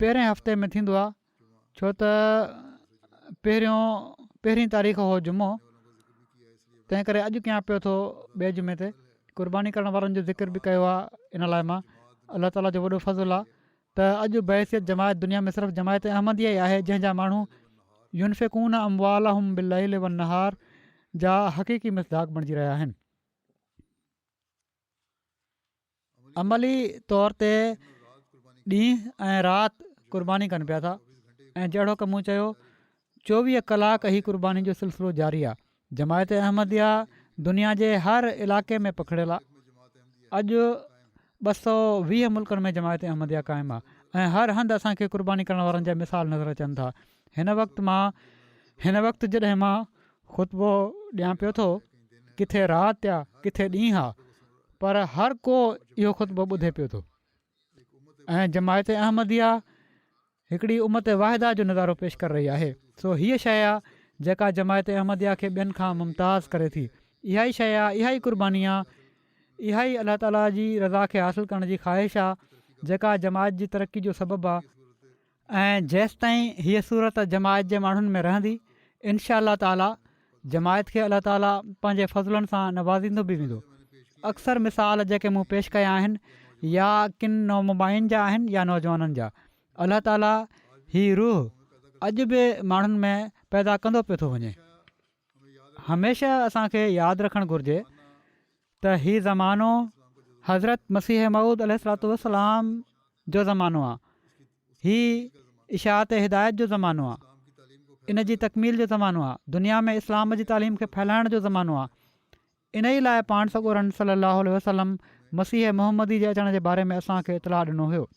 पहिरें हफ़्ते में थींदो आहे, छो त पहिरीं तारीख़ हो जुमो, तंहिं करे अॼु कयां पियो थो ॿिए जुमे ते क़ुर्बानी करण वारनि जो ज़िक्र बि कयो आहे। इन लाइ मां अलाह ताला जो वॾो फज़ुलु आहे त अॼु बहसियत जमायत दुनिया में सिर्फ़ु जमायत अहमदिया ई आहे जंहिंजा माण्हू युनफ़िकून अमवालहुम बिल्लैल वन्नहार जा हक़ीक़ी मिसदाक़ बणिजी रहिया आहिनि। अमली तौर ते ॾींहुं ऐं राति क़ुर्बानी कनि पिया था ऐं जहिड़ो की मूं चयो 24 कलाक ही क़ुर्बानी जो सिलसिलो जारी आहे। जमायत अहमदिया दुनिया जे हर इलाइक़े में पखिड़ियल आहे। अॼु 220 मुल्कनि में जमायत अहमदिया क़ाइमु आहे ऐं हर हंधि असांखे क़ुर्बानी करण वारनि जा मिसाल नज़र अचनि था। हिन वक़्तु जॾहिं मां ख़ुतबो ॾियां पियो थो, किथे राति आहे किथे ॾींहुं आहे, पर हर को इहो ख़ुतबो ॿुधे पियो थो ऐं जमायत अहमदिया हिकिड़ी उम्मत वाहिदा जो नज़ारो पेश करे रही आहे। सो हीअ शइ आहे जेका जमायत अहमदिया खे ॿियनि खां मुमताज़ करे थी। इहा ई शइ आहे, इहा ई क़ुर्बानी आहे, इहा ई अलाह ताला जी रज़ा खे हासिलु करण जी ख़्वाहिश आहे जेका जमायत जी तरक़ी जो सबबु आहे। ऐं जेसि ताईं हीअ सूरत जमायत जे माण्हुनि में रहंदी, इनशा अल्लाह ताला जमायत खे अलाह ताला पंहिंजे फज़लनि सां नवाज़ींदो बि वेंदो। अक्सर मिसाल जेके मूं पेश कया आहिनि या किन नौमुबाइन जा आहिनि या नौजवाननि जा, अलाह ताला ही रूह अॼु बि माण्हुनि में पैदा कंदो पियो थो वञे। हमेशह असांखे यादि रखणु घुरिजे त हीउ ज़मानो हज़रत मसीह मऊद अलैहिस्सलाम जो ज़मानो आहे। ही इशाअत हिदायत जो ज़मानो आहे, इन जी तकमील जो ज़मानो आहे, दुनिया में इस्लाम जी तालीम खे फैलाइण जो ज़मानो आहे। इन ई लाइ पाण सॻोरन सल्लल्लाहु अलैहि वसल्लम मसीह मुहम्मदी जे अचण जे बारे में असांखे इतलाह ॾिनो हुयो।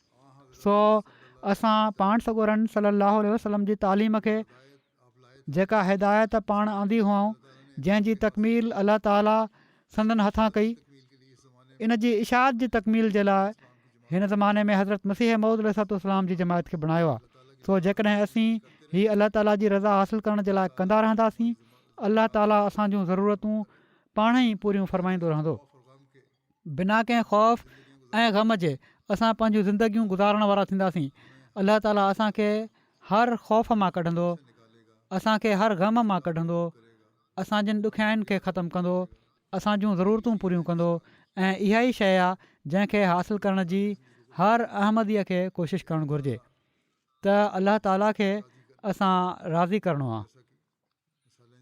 सो असां पाण सॻोरन सल्लल्लाहु अलैहि वसल्लम जी तालीम खे जेका हिदायत पाण आंदी हुआऊं, जंहिंजी तकमील अलाह ताला संदन हथां कई, इन जी इशाअत जी तकमील जे लाइ हिन ज़माने में हज़रत मसीह मऊद अलैहिस्सलाम जी जमायत खे बणायो आहे। सो जेकॾहिं असीं हीअ अलाह ताला जी रज़ा हासिलु करण जे लाइ कंदा रहंदासीं, अलाह ताला असां जूं ज़रूरतूं पाण ई पूरियूं फ़रमाईंदो रहंदो। बिना कंहिं ख़ौफ़ ऐं ग़म जे असां पंहिंजूं ज़िंदगियूं गुज़ारण वारा थींदासीं। अलाह ताला असांखे हर ख़ौफ़ मां कढंदो, असांखे हर ग़म मां कढंदो, असांजनि ॾुखियाईनि खे ख़तमु कंदो, असांजूं ज़रूरतूं पूरियूं कंदो। ऐं इहा ई शइ आहे जंहिंखे हासिलु करण जी हर अहमदीअ खे कोशिशि करणु घुरिजे त अलाह ताला खे असां राज़ी करिणो आहे।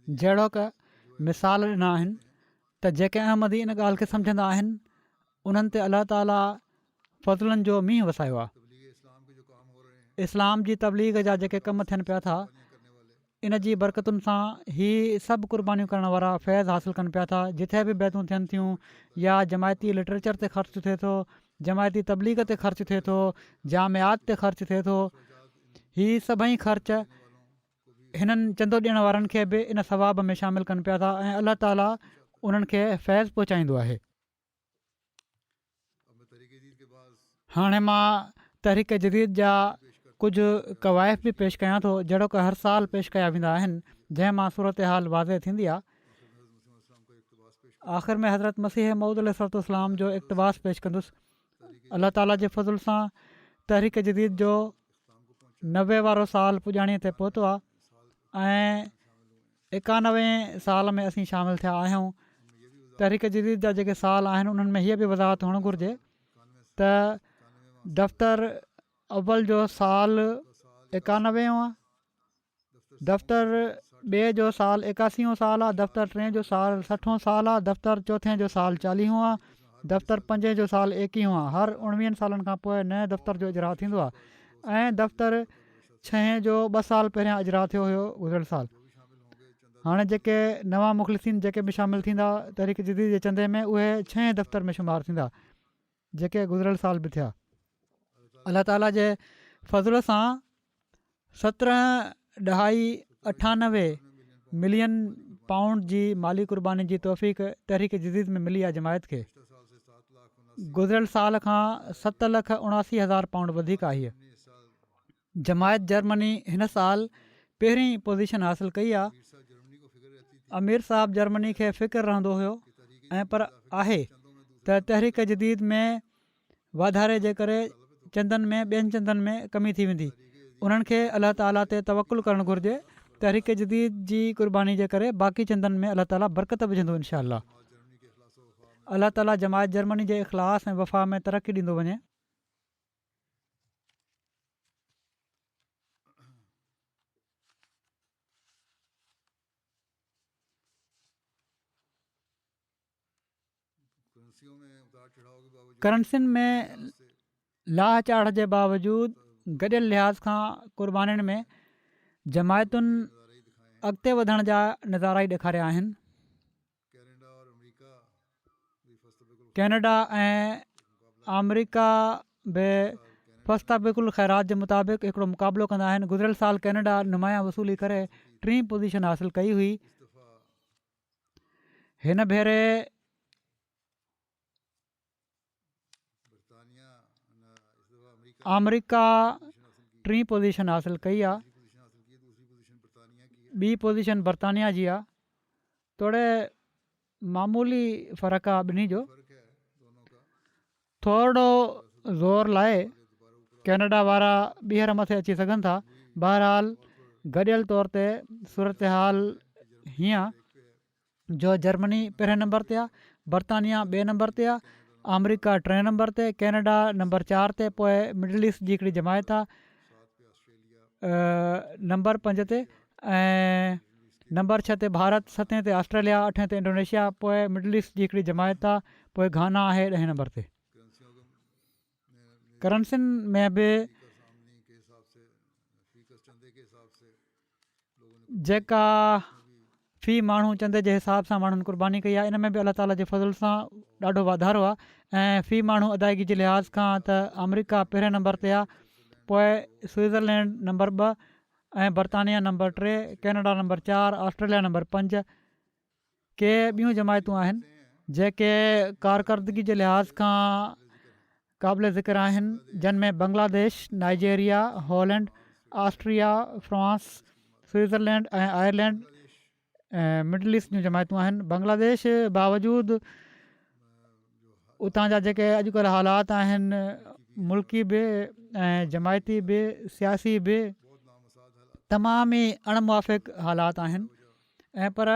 जहिड़ो की मिसाल ॾिना आहिनि त जेके अहमदी इन ॻाल्हि खे सम्झंदा आहिनि उन्हनि ते अलाह ताला फज़लनि जो मींहुं वसायो आहे। इस्लाम जी तबलीग जा जेके कम थियनि पिया था, इन जी बरकतुनि सां ही सभु क़ुर्बानियूं करण वारा फैज़ हासिलु कनि पिया था। जिथे बि बैतूं थियनि थियूं या जमायती लिटरेचर ते ख़र्चु थिए थो, जमायती तबलीग ते ख़र्चु थिए थो, जामियात ते ख़र्चु थिए थो, ही सभई ख़र्च हिननि चंदो ॾियण वारनि खे बि इन सवाब में शामिलु कनि पिया था ऐं अलाह ताला उन्हनि खे फैज़ पहुचाईंदो आहे। हाणे मां तहरीक जदीद जा कुझु क़वाइफ़ बि पेश कयां थो जहिड़ो की हर साल पेश कया वेंदा आहिनि, जंहिं मां सूरत हाल वाज़े थींदी आहे। आख़िर में हज़रत मसीह मऊद अलैहिस्सलाम जो इक़्तिबास पेश कंदुसि। अलाह ताला जे फज़ुल सां तहरीक जदीद जो 90 वारो साल पुॼाणीअ ते पहुतो आहे ऐं 91 साल में असीं शामिलु थिया आहियूं। तहरीक जदीद जा जेके साल आहिनि उन्हनि में हीअ बि वज़ाहत हुअणु घुरिजे त दफ़्तर अव्वल जो साल 91 आहे, दफ़्तर ॿिए जो साल 81 साल आहे, दफ़्तर टे जो साल 60 साल आहे, दफ़्तर चौथे जो साल 40 आहे, दफ़्तर पंजे जो साल 21 आहे। हर 19 सालनि खां पोइ नए दफ़्तर जो इजरा थींदो आहे ऐं दफ़्तर 6 जो 2 साल पहिरियां इजरा थियो हुयो गुज़िरियल साल। हाणे जेके नवां मुख़लिसीन जेके बि शामिलु थींदा तहरीक जदीद जे चंदे में, उहे 6 दफ़्तर में शुमारु थींदा जेके गुज़िरियल साल बि थिया। अलाह ताला जे फज़ल सां 17.98 मिलियन पाउंड जी माली क़ुर्बानी जी तौफ़ीक़ तहरीक जदीद में मिली आहे जमायत खे। गुज़िरियल साल खां 7,79,000 पाउंड वधीक आई आहे। जमायत जर्मनी हिन साल पहिरीं पोज़ीशन हासिलु कई आहे। अमीर साहब जर्मनी खे फ़िक्रु रहंदो हुयो ऐं पर आहे त तहरीक जदीद में वाधारे जे करे चंदनि में ॿियनि चंदनि में कमी थी वेंदी। उन्हनि खे अलाह ताला ते तवकुलु करणु घुरिजे। तहरीक जदीद जी क़ुर्बानी जे करे बाक़ी चंदनि में अलाह ताला बरकत विझंदो इनशा अल्लाह। अलाह ताला जमायत जर्मनी जे इख़लास ऐं वफ़ा में तरक़ी ॾींदो वञे। करंसियुनि में लाह चाढ़ जे बावजूदु गॾियल लिहाज़ खां क़ुर्बानीनि में जमायतुनि अॻिते वधण जा नज़ारा ई ॾेखारिया आहिनि। कैनेडा ऐं अमरीका बि फ़स्ताबिकुल ख़ैरात जे मुताबिक़ हिकिड़ो मुक़ाबिलो कंदा आहिनि। गुज़िरियल साल कैनेडा नुमाया वसूली करे 3 पोज़ीशन हासिलु कई हुई। हिन भेरे अमरीका 3 पोज़ीशन हासिलु कई आहे। ॿी पोज़ीशन बरतानिया जी आहे। थोरे मामूली फ़र्क़ु आहे ॿिन्ही जो। थोरो ज़ोर लाइ कैनेडा वारा ॿीहर मथे अची सघनि था। बहरहाल गॾियल तौर ते सूरत हाल हीअं जो जर्मनी पहिरें नंबर ते आहे, बरतानिया 2 नंबर ते आहे, अमरीका 3 नंबर ते, कैनेडा नंबर 4 ते, पोइ मिडल ईस्ट जी हिकिड़ी जमायत आहे नंबर 5 ते, ऐं नंबर 6 ते भारत, 7 ते ऑस्ट्रेलिया, 8 ते इंडोनेशिया, पोइ मिडल ईस्ट जी हिकिड़ी जमायत आहे, पोइ घाना आहे 10 नंबर ते। करंसियुनि में बि जेका फ़ी माण्हू चंदे जे हिसाब सां माण्हुनि क़ुर्बानी कई आहे, इन में बि अलाह ताला जे फज़ल सां ॾाढो वाधारो आहे। ऐं फ़ी माण्हू अदायगी जे लिहाज़ खां त अमरीका पहिरें नंबर ते आहे, पोइ स्विट्ज़रलैंड नंबर 2 ऐं बरतानिया number 3, Canada number 4, Australia number 5। के ॿियूं जमायतूं आहिनि जेके कारकर्दगी जे लिहाज़ खां क़ाबिल ज़िक्र आहिनि, जिन में Bangladesh, Nigeria, Holland, Austria, France, Switzerland ऐं आयरलैंड ऐं मिडल ईस्ट जूं जमायतूं आहिनि। बांग्लादेश बावजूदु उतां जा जेके अॼुकल्ह हालात आहिनि, मुल्की बि ऐं जमायती बि सियासी बि तमामु ई अणमुवाफ़िक़ हालात आहिनि, ऐं पर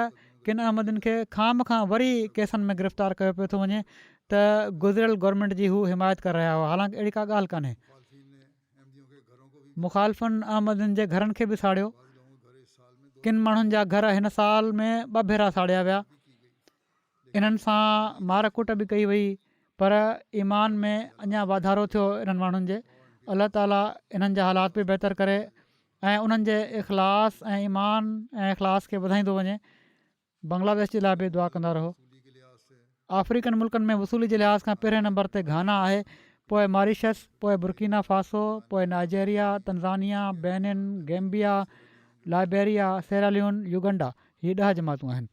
किन अहमदनि खे खाम खां वरी केसनि में गिरफ़्तार कयो पियो थो वञे त गुज़िरियल गवर्नमेंट जी हू हिमायत करे रहिया हुआ। हालांकि अहिड़ी का ॻाल्हि कान्हे। मुखालफ़नि अहमदनि जे घरनि खे बि साड़ियो। किन माण्हुनि जा घर हिन साल में 2 भेरा साड़िया विया। इन्हनि सां मार कुट बि कई वई, पर ईमान में अञा वाधारो थियो इन्हनि माण्हुनि जे। अलाह ताला इन्हनि जा हालात बि बहितर करे ऐं उन्हनि जे इख़लास ऐं ईमान ऐं इख़लास खे वधाईंदो वञे। बांग्लादेश जे लाइ बि दुआ कंदा रहो। अफ्रीकन मुल्कनि में वसूली जे लिहाज़ खां पहिरें नंबर ते घाना आहे, पोइ मॉरिशस, पोइ बुर्किना फासो, पोइ Nigeria, Tanzania, Benin, Gambia, Liberia, Sierra Leone, Uganda. हीअ 10 जमातूं आहिनि।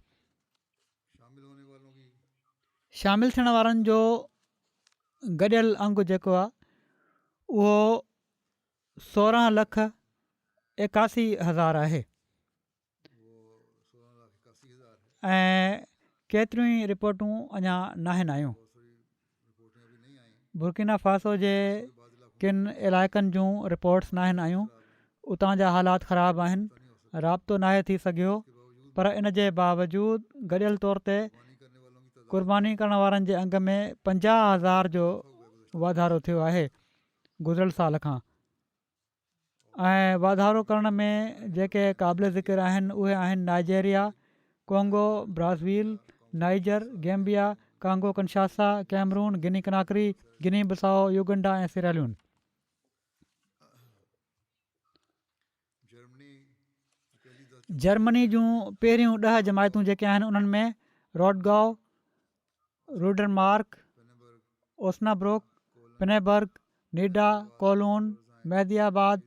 शामिलु थियण वारनि जो गॾियल अंग जेको आहे उहो 16,81,000 आहे, ऐं केतिरियूं ई रिपोर्टूं अञा नाहिनि आयूं। बुर्किना फासो जे किन इलाइक़नि जूं रिपोर्ट्स नाहिनि आयूं। उतां जा हालात ख़राबु आहिनि, राब्तो नाहे थी सघियो, पर इन जे बावजूदु गॾियल तौर ते क़ुर्बानी करण वारनि जे अंग में 50,000 जो वाधारो थियो आहे गुज़िरियल साल खां। ऐं वाधारो करण में जेके क़ाबिल ज़िक्र आहिनि उहे आहिनि Nigeria, Congo, Brazil, Niger, Gambia, Congo Kinshasa, Cameroon, Guinea Conakry, Guinea Bissau, Uganda ऐं सेरालियोन। जर्मनी जूं पहिरियों 10 जमायतूं जेके आहिनि उन्हनि में रोडगाव, रूडरमार्क, ओस्नाब्रोक, पिनेबर्ग, नीडा, कोलोन, मेहदियाबाद,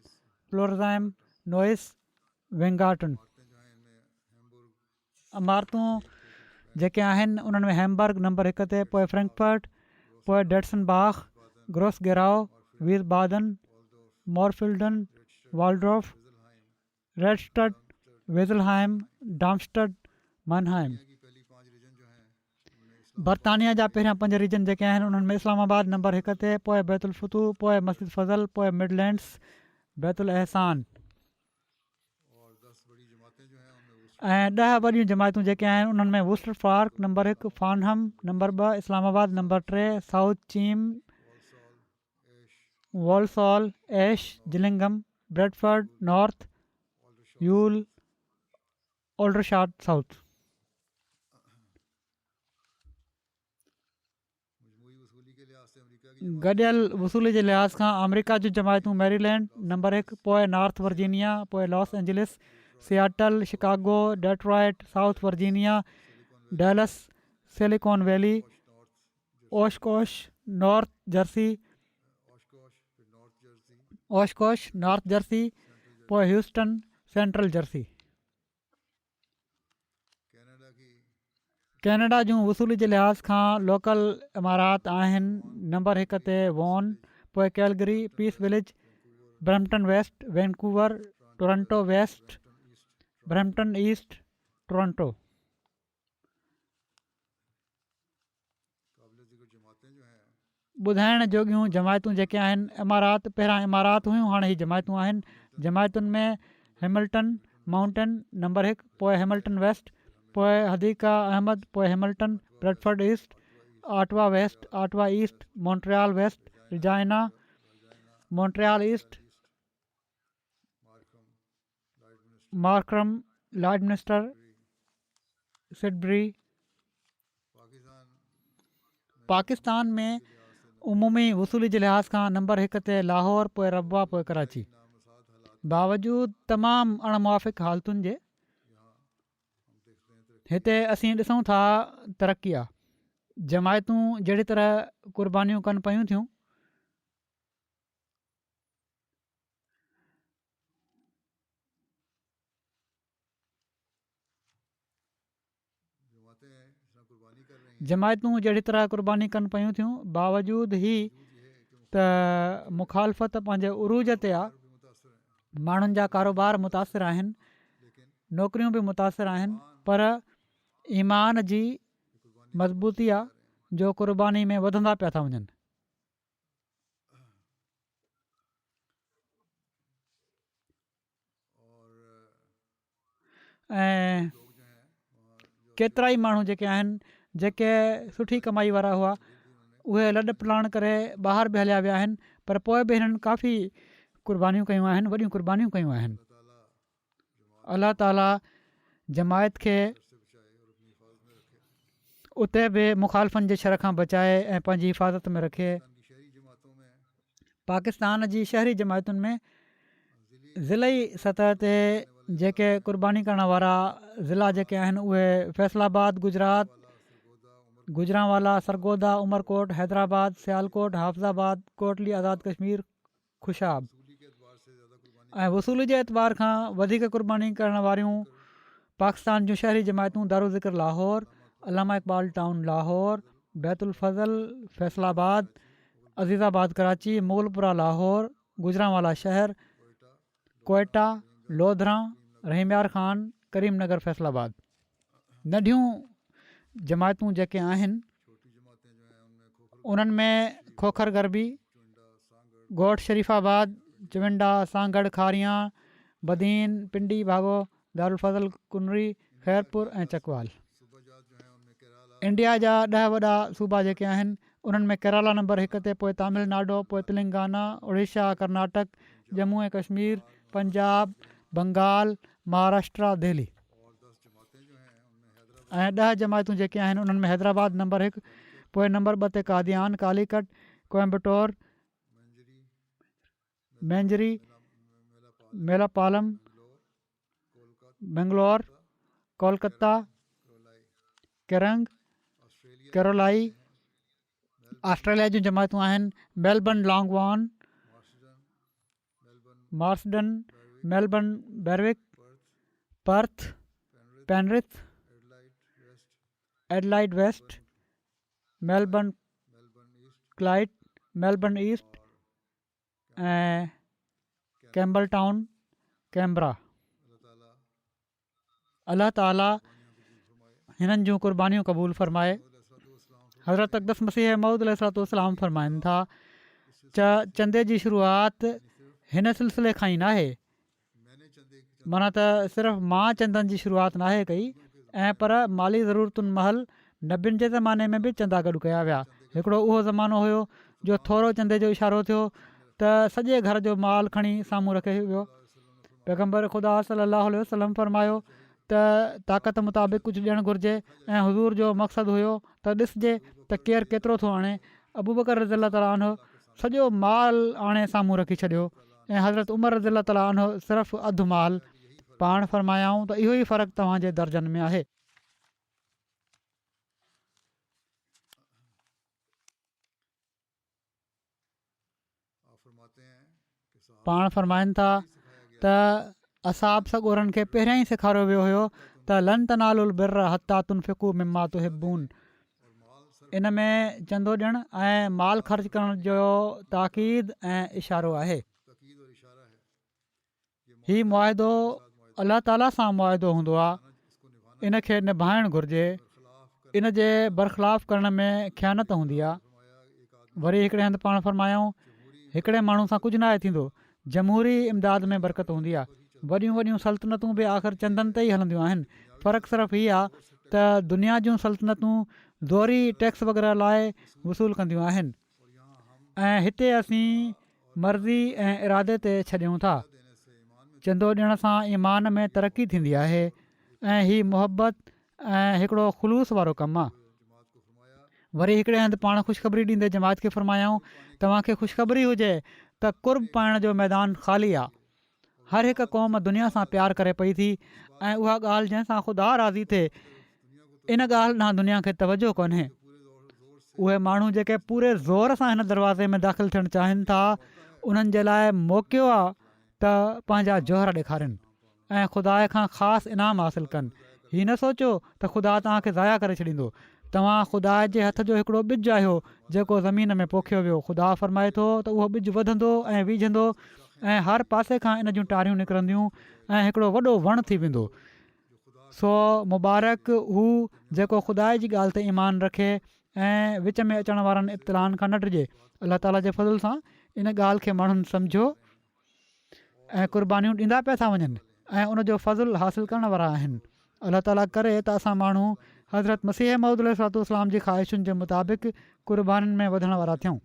फ्लोरज़ाइम, नोइस, वेंगार्टन। इमारतूं जेके आहिनि उन्हनि में हैम्बर्ग नंबर 1 ते, पोइ फ्रैंकफर्ट, पोइ डेट्सनबाख, ग्रोसगेराओ, वीसबादन, मॉरफिल्डन, वाल्ड्रॉफ, रेडस्टड, वेज़लहाइम, डार्मस्टड, मनहाइम। बरतानिया जा पहिरियां 5 रीजन जेके आहिनि उन्हनि में इस्लामाबाद नंबर 1 ते, पोइ बैतुल फतूह, पोइ मस्जिद फज़ल, पोइ मिडलैंड्स, बैतुल एहसान। ऐं 10 वॾियूं जमायतूं जेके आहिनि उन्हनि में Worcester Park number 1, Farnham number 2, Islamabad number 3, South Cheam, Walsall, Ash, Gillingham, Bradford North, Ewell, Aldershot South. गॾियल वसूली जे लिहाज़ खां अमरीका जूं जमायतूं मैरीलैंड नंबर 1, पोइ नॉर्थ वर्जीनिया, पोइ Los Angeles, Seattle, Chicago, Detroit, south Virginia, Dallas, silicon valley, Oshkosh, north Jersey, Oshkosh, north Jersey, पोइ Houston, central Jersey. Canada जूं वसूली जे लिहाज़ खां लोकल इमारात आहिनि नंबर 1 ते वॉन, पोइ Calgary, Peace Village, Brampton West, Vancouver, Toronto West, Brampton East, Toronto. ॿुधाइण जोॻियूं जमायतूं जेके आहिनि, इमारात पहिरां इमारात हुयूं, हाणे ही जमायतूं आहिनि। जमायतुनि में हैमिल्टन माउंटेन नंबर 1, पोइ हैमिल्टन वेस्ट, पोइ हदीका अहमद, पोइ Hamilton, Bradford East, Ottawa West, Ottawa East, Montreal West, Regina, Montreal East, Markham, Lloydminster, Sudbury. Pakistan में उमूमी वसूली जे लिहाज़ खां नंबर 1 ते लाहौर, पोइ रबवा, पोइ कराची। बावजूदु तमामु अणमुवाफ़िक़ हालतुनि जे हिते असीं ॾिसूं था तरक़ी आहे। जमायतूं जहिड़ी तरह क़ुर्बानियूं कनि पयूं थियूं, जमायतूं जहिड़ी तरह क़ुर्बानी कनि पयूं थियूं, बावजूदु ही त मुखालफ़त पंहिंजे उरूज ते आहे। माण्हुनि जा कारोबार मुतासिर आहिनि, नौकरियूं बि मुतासिर आहिनि, पर ईमान जी मज़बूती आहे जो क़ुर्बानी में वधंदा पिया था वञनि। ऐं केतिरा ई माण्हू जेके आहिनि, जेके सुठी कमाई वारा हुआ, उहे लॾ पलाण करे ॿाहिरि बि हलिया विया आहिनि, पर पोइ बि हिननि काफ़ी क़ुर्बानियूं कयूं आहिनि, वॾियूं क़ुर्बानियूं कयूं आहिनि। अलाह ताला जमायत खे उते बि मुखालफ़नि जे शर खां बचाए ऐं पंहिंजी हिफ़ाज़त में रखे। पाकिस्तान जी शहरी जमायतुनि में ज़िलई सतह ते जेके क़ुर्बानी करण वारा ज़िला जेके आहिनि, उहे फैसलाबाद गुजरात, गुजरांवाला, सरगोदा, उमरकोट, हैदराबाद, सियालकोट, हाफ़िज़ाबाद, कोटली आज़ाद कश्मीर, खुशाब। ऐं वसूली जे एतबार खां वधीक क़ुर्बानी करण वारियूं पाकिस्तान जूं शहरी जमायतूं दारुल ज़िक्र लाहौर, अलामा इक़बाल टाउन लाहौर, बैतुल फज़ल फैसलाबाद, अज़ीज़ाबाद कराची, मुग़लपुरा लाहौर, गुजरांवाला शहर, कोयटा, लोधरां, रहीमयार ख़ान, करीम नगर फैसलाबाद। नंढियूं जमायतूं जेके आहिनि उन्हनि में खोखर गरबी, ॻोठ शरीफ़ाबाद, चिविंडा, सांगड़, खारियां, बदीन, पिंडी भागो, दारुल फज़ल कुनरी, ख़ैरपुर ऐं चकवाल। इंडिया जा 10 वॾा सूबा जेके आहिनि उन्हनि में केरला नंबर 1 ते, पोइ तमिलनाडु, पोइ तेलंगाना, उड़ीसा, कर्नाटक, जम्मू ऐं कश्मीर, पंजाब, बंगाल, महाराष्ट्र, दिल्ली। ऐं 10 जमायतूं जेके आहिनि उन्हनि में हैदराबाद नंबर 1, पोइ नंबर 2 ते कादियान, कालीकट, कोयम्बटोर, मैंजरी, मेलापालम, बेंगलोर, कोलकाता, केरंग, कैरोलाई। ऑस्ट्रेलिया जूं जमायतूं आहिनि Melbourne, Langwarrin, Marsden, Melbourne, Berwick, Perth, Penrith, Adelaide West, Melbourne, Clyde, Melbourne East ऐं कैम्बल टाउन, कैमरा। अलाह ताला हिननि जूं क़ुर्बानियूं क़बूल फ़रमाए। हज़रत अक़दस मसीह मऊद अलैहिस्सलाम फ़रमाइनि था चंदे जी शुरूआति हिन सिलसिले खां ई नाहे, माना त सिर्फ़ु मां चंदनि जी शुरूआति नाहे कई ऐं पर माली ज़रूरतुनि महल नबियुनि जे ज़माने में बि चंदा गॾु कया विया। हिकिड़ो उहो ज़मानो हुयो जो थोरो चंदे जो इशारो थियो त सॼे घर जो माल खणी साम्हूं रखे वियो। पैगम्बर ख़ुदा सल्लल्लाहु अलैहि वसल्लम फ़रमायो त ताक़त मुताबिक़ कुझु ॾियणु घुरिजे ऐं हुज़ूर जो मक़सदु हुयो त ॾिसजे त केरु केतिरो थो आणे। अबू बकर रज़ियल्लाहु ताला अन्हु सॼो माल आणे साम्हूं रखी छॾियो ऐं हज़रत उमर रज़ियल्लाहु ताला अन्हु सिर्फ़ु अधु माल। पाण फ़रमायाऊं त इहो ई फ़र्क़ु तव्हांजे दर्जनि में आहे। पाण फ़रमाइनि था त असाब सॻोरनि खे पहिरियां ई सेखारियो वियो हुयो त लन तनालुल बिर्र हत्ता तुनफ़िक़ू मिम्मा तुहिब्बून। इन में चंदो ॾियणु ऐं माल ख़र्च करण जो ताक़ीद ऐं इशारो आहे। हीउ मुआदो अलाह ताला सां मुआदो हूंदो आहे, इन खे निभाइणु घुरिजे। इन जे बरख़िलाफ़ करण में ख़यानत हूंदी आहे। वरी हिकिड़े हंधि पाण फ़रमायूं हिकिड़े माण्हू सां कुझु नाहे थींदो। जमहूरी इमदाद में बरकत हूंदी आहे। वॾियूं वॾियूं सल्तनतूं बि आख़िर चंदनि ते ई हलंदियूं आहिनि। फ़र्क़ु सिर्फ़ु हीअ आहे त दुनिया जूं सल्तनतूं ज़ोरी टैक्स वग़ैरह लाइ वसूल कंदियूं आहिनि ऐं हिते असीं मर्ज़ी ऐं इरादे ते छॾियूं था। चंदो ॾियण सां ईमान में तरक़ी थींदी आहे ऐं हीअ मुहबत ऐं हिकिड़ो ख़ुलूस वारो कमु आहे। वरी हिकिड़े हंधि पाण ख़ुशख़बरी ॾींदे जमात खे फ़रमायाऊं तव्हांखे ख़ुशख़बरी हुजे त कुर्ब पाइण जो मैदान ख़ाली आहे। हर हिकु क़ौम दुनिया सां प्यारु करे पई थी ऐं उहा ॻाल्हि जंहिंसां ख़ुदा राज़ी थिए इन ॻाल्हि ॾांहुं दुनिया खे तवजो कोन्हे। उहे माण्हू जेके पूरे ज़ोर सां हिन दरवाज़े में दाख़िलु थियणु चाहिनि था उन्हनि जे लाइ मौक़ो आहे त पंहिंजा जौहर ॾेखारनि ऐं ख़ुदा खां ख़ासि इनाम हासिलु कनि। हीअ न सोचो त ख़ुदा तव्हांखे ज़ाया करे छॾींदो। तव्हां ख़ुदा जे हथ जो हिकिड़ो ॿिजु आहियो जेको ज़मीन में पोखियो वियो। ख़ुदा फ़रमाए थो त उहो ॿिजु वधंदो ऐं वीझंदो ऐं हर पासे खां इन जूं टारियूं निकिरंदियूं ऐं हिकिड़ो वॾो वणु थी वेंदो। सो मुबारक हू जेको ख़ुदा जी ॻाल्हि ते ईमान रखे ऐं विच में अचण वारनि इब्तिलाउनि खां न डिॼे। अलाह ताला जे फज़ल सां इन ॻाल्हि खे माण्हुनि सम्झो ऐं क़ुर्बानियूं ॾींदा पिया था वञनि ऐं उनजो फज़ल हासिलु करण वारा आहिनि। अलाह ताला करे त असां माण्हू हज़रत मसीह मऊद अलैहिस्सलाम जी ख़्वाहिशुनि जे मुताबिक़ क़ुर्बानीनि में वधण वारा थियूं।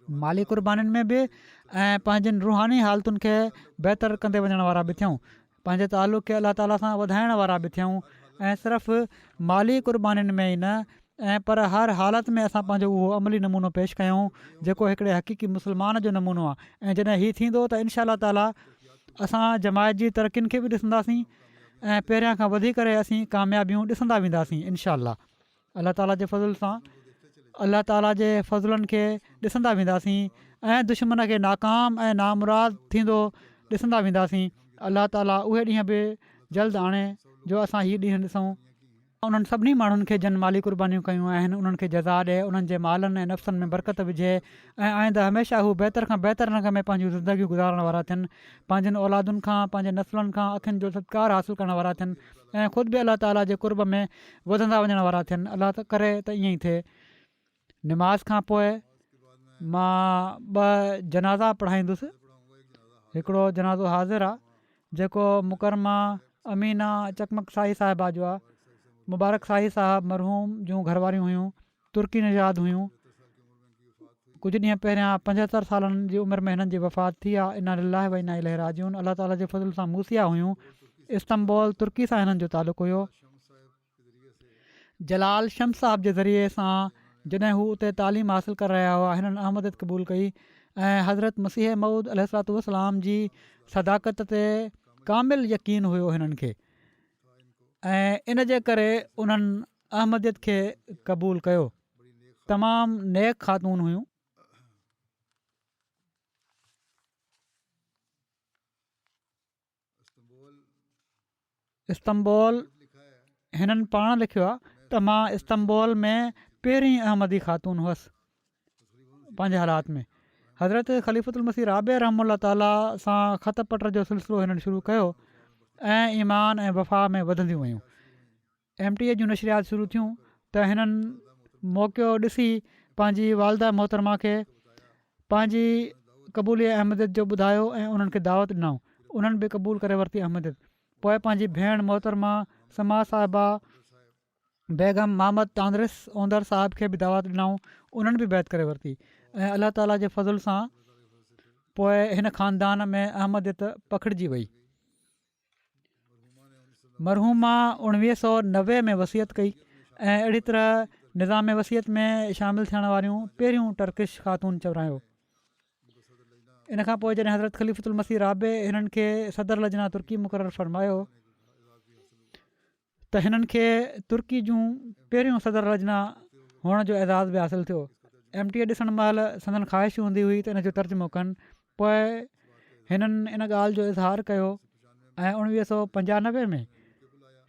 माली क़ुर्बानीनि में बि ऐं पंहिंजनि रूहानी हालतुनि खे बहितर कंदे वञण वारा बि थियूं। पंहिंजे तालुक़ खे अलाह ताला सां वधाइण वारा बि थियूं ऐं सिर्फ़ु माली क़ुर्बानीनि में ई न ऐं पर हर हालति में असां पंहिंजो उहो अमली नमूनो पेश कयूं जेको हिकिड़े हक़ीक़ी मुस्लमान जो नमूनो आहे। ऐं जॾहिं हीउ थींदो त इनशा अलाह ताला असां जमायत जी तरक़ियुनि खे बि ॾिसंदासीं ऐं पहिरियां खां वधी करे असीं कामयाबियूं ॾिसंदा वेंदासीं इनशा अलाह ताला जे फज़ल सां। अलाह ताला जे फज़लनि खे ॾिसंदा वेंदासीं ऐं दुश्मन खे नाकाम ऐं नामुराद थींदो ॾिसंदा वेंदासीं। अलाह ताला उहे ॾींहं बि जल्द आणे जो असां हीअ ॾींहं ॾिसूं। उन्हनि सभिनी माण्हुनि खे जन माली क़ुर्बानियूं कयूं आहिनि उन्हनि खे जज़ा ॾिए, उन्हनि जे मालनि ऐं नफ़्सनि में बरकत विझे ऐं आईंदा हमेशह हू बहितर खां बहितर रंग में पंहिंजूं ज़िंदगियूं गुज़ारण वारा थियनि। पंहिंजनि औलादुनि खां पंहिंजे नसलनि खां अखियुनि जो सत्कार हासिलु करण वारा थियनि ऐं ख़ुदि बि अलाह ताला जे कुर्ब में वधंदा वञण वारा थियनि। अलाह करे त ईअं ई थिए। निमाज़ खां पोइ मां 2 जनाज़ा पढ़ाईंदुसि। हिकिड़ो जनाज़ो हाज़िर आहे जेको मुकरमा अमीना चकमक साही साहिबा जो आहे। मुबारक साही साहब मरहूम जूं घरवारियूं हुयूं, तुर्की निजाद हुयूं। कुझु ॾींहं पहिरियां 75 सालनि जी उमिरि में हिननि जी वफ़ात थी आहे। इना लिल्लाहि व इना इलैहि राजिऊन। अलाह ताला जे फज़ल सां मूसिया हुयूं। इस्तंबोल तुर्की सां हिननि जो तालुक़ु हुयो। जलाल शम्स साहिब जे ज़रिए सां जॾहिं हू उते तालीम हासिलु करे रहिया हुआ हिननि अहमदियत क़बूल कई ऐं हज़रत मसीह मऊद अलैहिस्सलाम जी सदाकत ते कामिल यकीन हुयो हिननि खे ऐं इन जे करे उन्हनि अहमदियत खे क़बूल कयो। तमामु नेक ख़ातून हुयूं। इस्तंबोल हिननि पाण लिखियो आहे त मां इस्तंबोल में पहिरीं अहमदी ख़ातून हुअसि। पंहिंजे हालात में हज़रत ख़लीफ़तुल मसीह राबे रहमतुल्लाह ताला सां ख़त पत्र जो सिलसिलो हिननि शुरू कयो ऐं ईमान ऐं वफ़ा में वधंदियूं वयूं। MTA जूं नशरियात शुरू थियूं त हिननि मौक़ो ॾिसी पंहिंजी वालदा मोहतरमा खे पंहिंजी क़बूली अहमदियत जो ॿुधायो ऐं उन्हनि खे दावत ॾिनऊं। उन्हनि बि क़बूल करे वरिती अहमदियत। पोइ पंहिंजी भेण मोहतरमा समा साहिबा बेगम महमद तांदरिस ओंदर साहिब खे बि दावत ॾिनऊं। उन्हनि बि बैत करे वरिती ऐं अलाह ताला जे फज़ुल सां पोइ हिन ख़ानदान में अहमदियत पखिड़िजी वई। मरहूमा 1990 में वसियत कई ऐं अहिड़ी तरह निज़ाम वसियत में शामिलु थियण वारियूं पहिरियों टर्किश ख़ातून चवरायो। इन खां पोइ जॾहिं हज़रत ख़लीफ़तुल मसीह राबे हिननि खे सदर लजना तुर्की मुक़ररु फ़रमायो त हिननि खे तुर्की जूं पहिरियों सदर लजना हुअण जो एज़ाज़ बि हासिलु थियो। MTA ॾिसण महिल संदन ख़्वाहिश हूंदी हुई त इन जो तर्जुमो कनि। पोइ हिननि इन ॻाल्हि जो इज़हार कयो ऐं 1995 में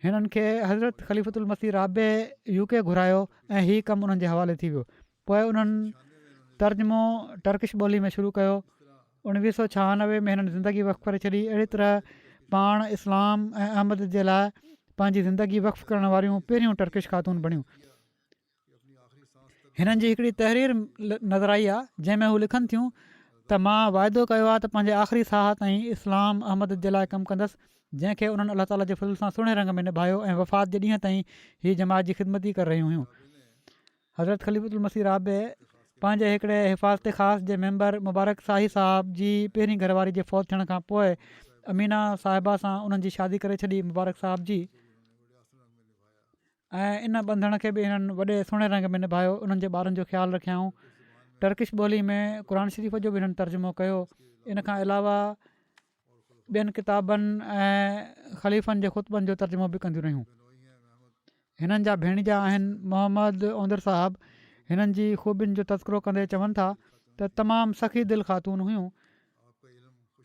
हिननि खे हज़रत ख़लीफ़तुल मसीह राबे UK घुरायो ऐं हीउ कमु उन्हनि जे हवाले थी वियो। पोइ उन्हनि तर्जुमो टर्किश ॿोली में शुरू कयो। 1996 में हिननि ज़िंदगी वक़्फ़ु करे छॾी। अहिड़ी तरह पाण इस्लाम ऐं अहमद जे लाइ पंहिंजी ज़िंदगी वक़्फ़ु करण वारियूं पहिरियों टर्किश ख़ातून बणियूं। हिननि जी हिकिड़ी तहरीर नज़र आई आहे जंहिंमें हू लिखनि थियूं त मां वाइदो कयो आहे त पंहिंजे आख़िरी साह ताईं इस्लाम अहमद जे लाइ कमु कंदसि, जंहिंखे उन्हनि अलाह ताला जे फज़ल सां सुहिणे रंग में निभायो ऐं वफ़ात जे ॾींहं ताईं हीअ जमात जी ख़िदमत ई करे रहियूं हुयूं। हज़रत ख़लीफ़तुल मसीह राबे पंहिंजे हिकिड़े हिफ़ाज़त ख़ासि जे मेंबर मुबारक साही साहब जी पहिरीं घरवारी जे फ़ौत थियण खां पोइ अमीना साहिबा सां उन्हनि जी शादी करे छॾी मुबारक साहब जी, ऐं इन ॿंधण खे बि हिननि वॾे सुहिणे रंग में निभायो। उन्हनि जे ॿारनि जो ख़्यालु रखियाऊं। टर्किश ॿोली में क़ुर शरीफ़ जो बि हिननि तर्जुमो कयो। इन खां अलावा ॿियनि किताबनि ऐं ख़लीफ़नि जे ख़ुतबनि जो तर्जुमो बि कंदियूं रहियूं। हिननि जा भेणीजा आहिनि मोहम्मद ओंदर साहब। हिननि जी ख़ूबियुनि जो तज़किरो कंदे चवनि था त तमामु सख़ी दिलि ख़ातून हुयूं।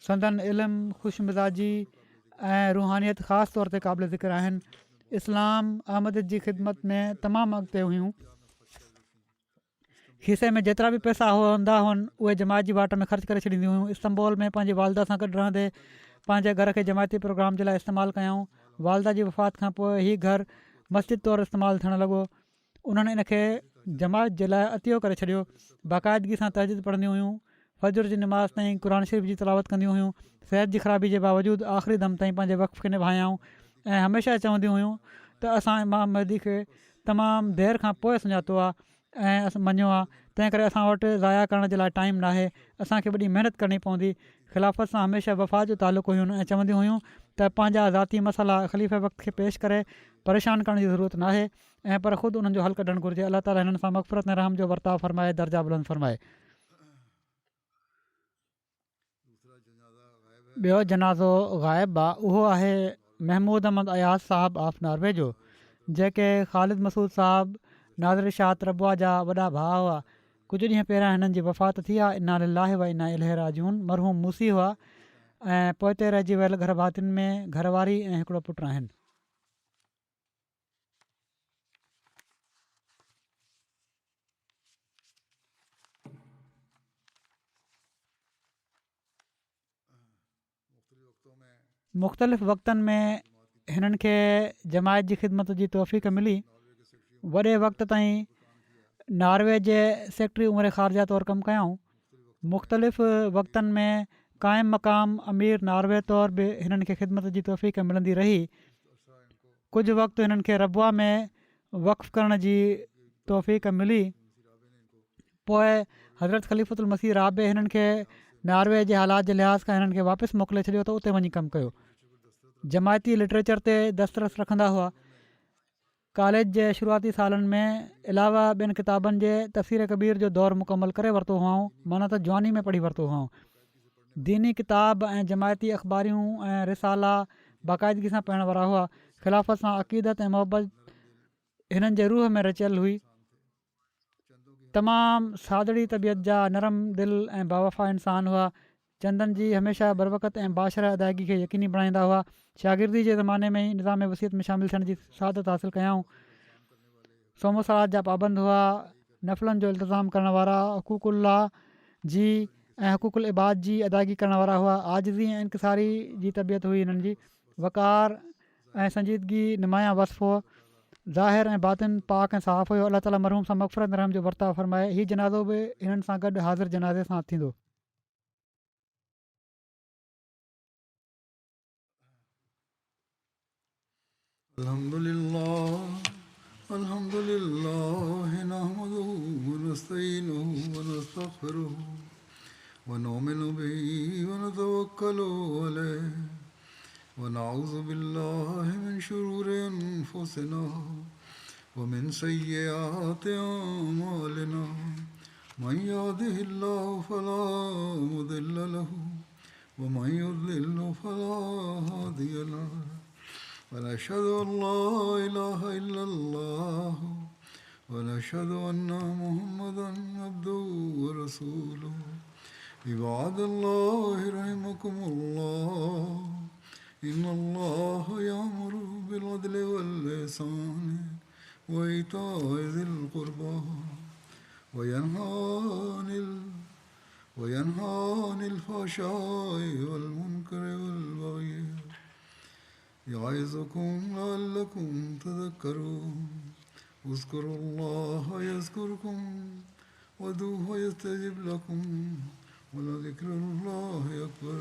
संदन इल्मु, ख़ुशि मिज़ाजी ऐं रूहानियत ख़ासि तौर ते क़ाबिल ज़िक्र आहिनि। इस्लाम अहमदियत जी ख़िदमत में तमामु अॻिते हुयूं। खीसे में जेतिरा बि पैसा हूंदा हुअनि उहे जमायत जी वाट में ख़र्चु करे छॾींदियूं हुयूं। इस्तंबोल में पंहिंजी वालदा सां गॾु रहंदे पंहिंजे घर खे जमायती प्रोग्राम जे लाइ इस्तेमालु कयऊं। वालदा जी वफ़ात खां पोइ हीउ घरु मस्जिद तौरु इस्तेमालु थियणु लॻो। उन्हनि इन खे जमायत जे लाइ अतियो करे छॾियो। बाक़ाइदगी सां तहजीद पढ़ंदियूं हुयूं। फजर जी नमाज़ ताईं क़ुर शरीफ़ जी तिलावत कंदियूं हुयूं। सिहत जी ख़राबी जे बावजूदु आख़िरी दम ताईं पंहिंजे वक़्फ़ खे निभायाऊं ऐं हमेशह चवंदियूं हुयूं त असां इमाम महदी खे तमामु देरि खां पोइ सुञातो आहे ऐं असां मञियो आहे, तंहिं करे असां वटि ज़ाया करण जे लाइ टाइम नाहे, असांखे वॾी महिनत करणी पवंदी। ख़िलाफ़त सां हमेशह वफ़ा जो तालुक़ु हुयूं ऐं चवंदियूं हुयूं त पंहिंजा ज़ाती मसइला ख़लीफ़े वक़्त खे पेश करे परेशान करण जी ज़रूरत नाहे ऐं पर ख़ुदि उन्हनि जो हल कढणु घुरिजे। अलाह ताला हिननि सां मग़फ़िरत ऐं रहम जो वर्ताव फरमाए, दर्जा बुलंद फरमाए। ॿियो जनाज़ो ग़ाइबु आहे, उहो आहे महमूद अहमद अयाज़ साहब ऑफ नॉर्वे जो, जेके ख़ालिद मसूद साहब नाज़िर शाह रबुआ जा वॾा भाउ हुआ। कुझु ॾींहं पहिरियां हिननि जी वफ़ात थी आहे। इन्ना लिल्लाहि व इन्ना इलैहि राजिऊन। मरहूम मूसी हुआ ऐं पोइते रहिजी वियल घर भातियुनि में घरवारी ऐं हिकिड़ो पुटु आहिनि। मुख़्तलिफ़ वक़्तनि में हिननि खे जमायत जी ख़िदमत जी तौफ़ीक़ मिली। वॾे वक़्त ताईं नॉर्वे जे सेक्रेटरी उमिरि ख़ारजा तौरु कमु कयाऊं। मुख़्तलिफ़ वक़्तनि में क़ाइमु मक़ाम अमीर नॉर्वे तौरु बि हिननि खे ख़िदमत जी तौफ़ीक़ मिलंदी रही। कुझु वक़्तु हिननि खे रबुआ में वक़्फ़ु करण जी तौफ़ीक़ मिली। पोइ हज़रत ख़लीफ़तुल मसीह राबे हिननि खे नॉर्वे जे हालात जे लिहाज़ खां हिननि खे वापसि मोकिले छॾियो त उते वञी कमु कयो। जमायती लिटरेचर ते दस्तरस रखंदा हुआ। कॉलेज जे शुरूआती सालनि में अलावा ॿियनि किताबनि जे तफ़सीर कबीर जो दौरु मुकमल करे वरितो हुआऊं, माना त जवानी में पढ़ी वरितो हुआऊं। दीनी किताब ऐं जमायती अख़बारियूं ऐं रिसाला बाक़ाइदगी सां पढ़ण वारा हुआ। ख़िलाफ़त सां अक़ीदत ऐं मोहबत हिननि जे रूह में रचियल हुई। तमामु सादड़ी तबियत जा नरम दिलि ऐं बावफ़ा इंसान हुआ। चंदनि जी हमेशह बरवक़त ऐं बाशर अदायगी खे यकीनी बणाईंदा हुआ। शागिर्दी जे ज़माने में ई निज़ाम वसियत में शामिलु थियण जी सआदत हासिलु कयाऊं। सोमो सलात जा पाबंद हुआ। नफ़लनि जो इल्तिज़ाम करण वारा, हुक़ूक़ुल्लाह जी ऐं हुक़ूक़ुल इबाद जी अदायगी करण वारा हुआ। आजिज़ी ऐं इनकिसारी जी तबियत हुई हिननि जी। वक़ार ऐं संजीदगी निमाया वसफ़ हो। ज़ाहिर ऐं बातिन पाक ऐं साफ़ हुयो। अलाह ताला मरहूम सां मग़फ़िरत रहम जो वर्ताव फ़रमाए। हीउ जनाज़ो बि हिननि सां गॾु हाज़िर जनाज़े सां थींदो। अल्हम्दुलिल्लाह नहमदुहु व नस्तईनुहु व नस्तगफिरुहु व नुमिनु बिही व नतवक्कलु अलैहि व नऊज़ु बिल्लाहि मिन शुरूरि अनफुसिना व मिन सय्यिआति अअमालिना मन यहदिहिल्लाहु फला मुदिल्ल लहु व मन युद्लिल्हु फला हादिय लहु ونشهد أن لا إله إلا الله ونشهد أن محمدا عبده ورسوله عباد الله رحمكم الله إن الله يأمر بالعدل والإحسان وإيتاء ذي القربى وينهى عن الفحشاء والمنكر والبغي يعظكم لعلكم تذكرون اذكروا الله يذكركم وادعوه يستجب لكم ولذكر الله أكبر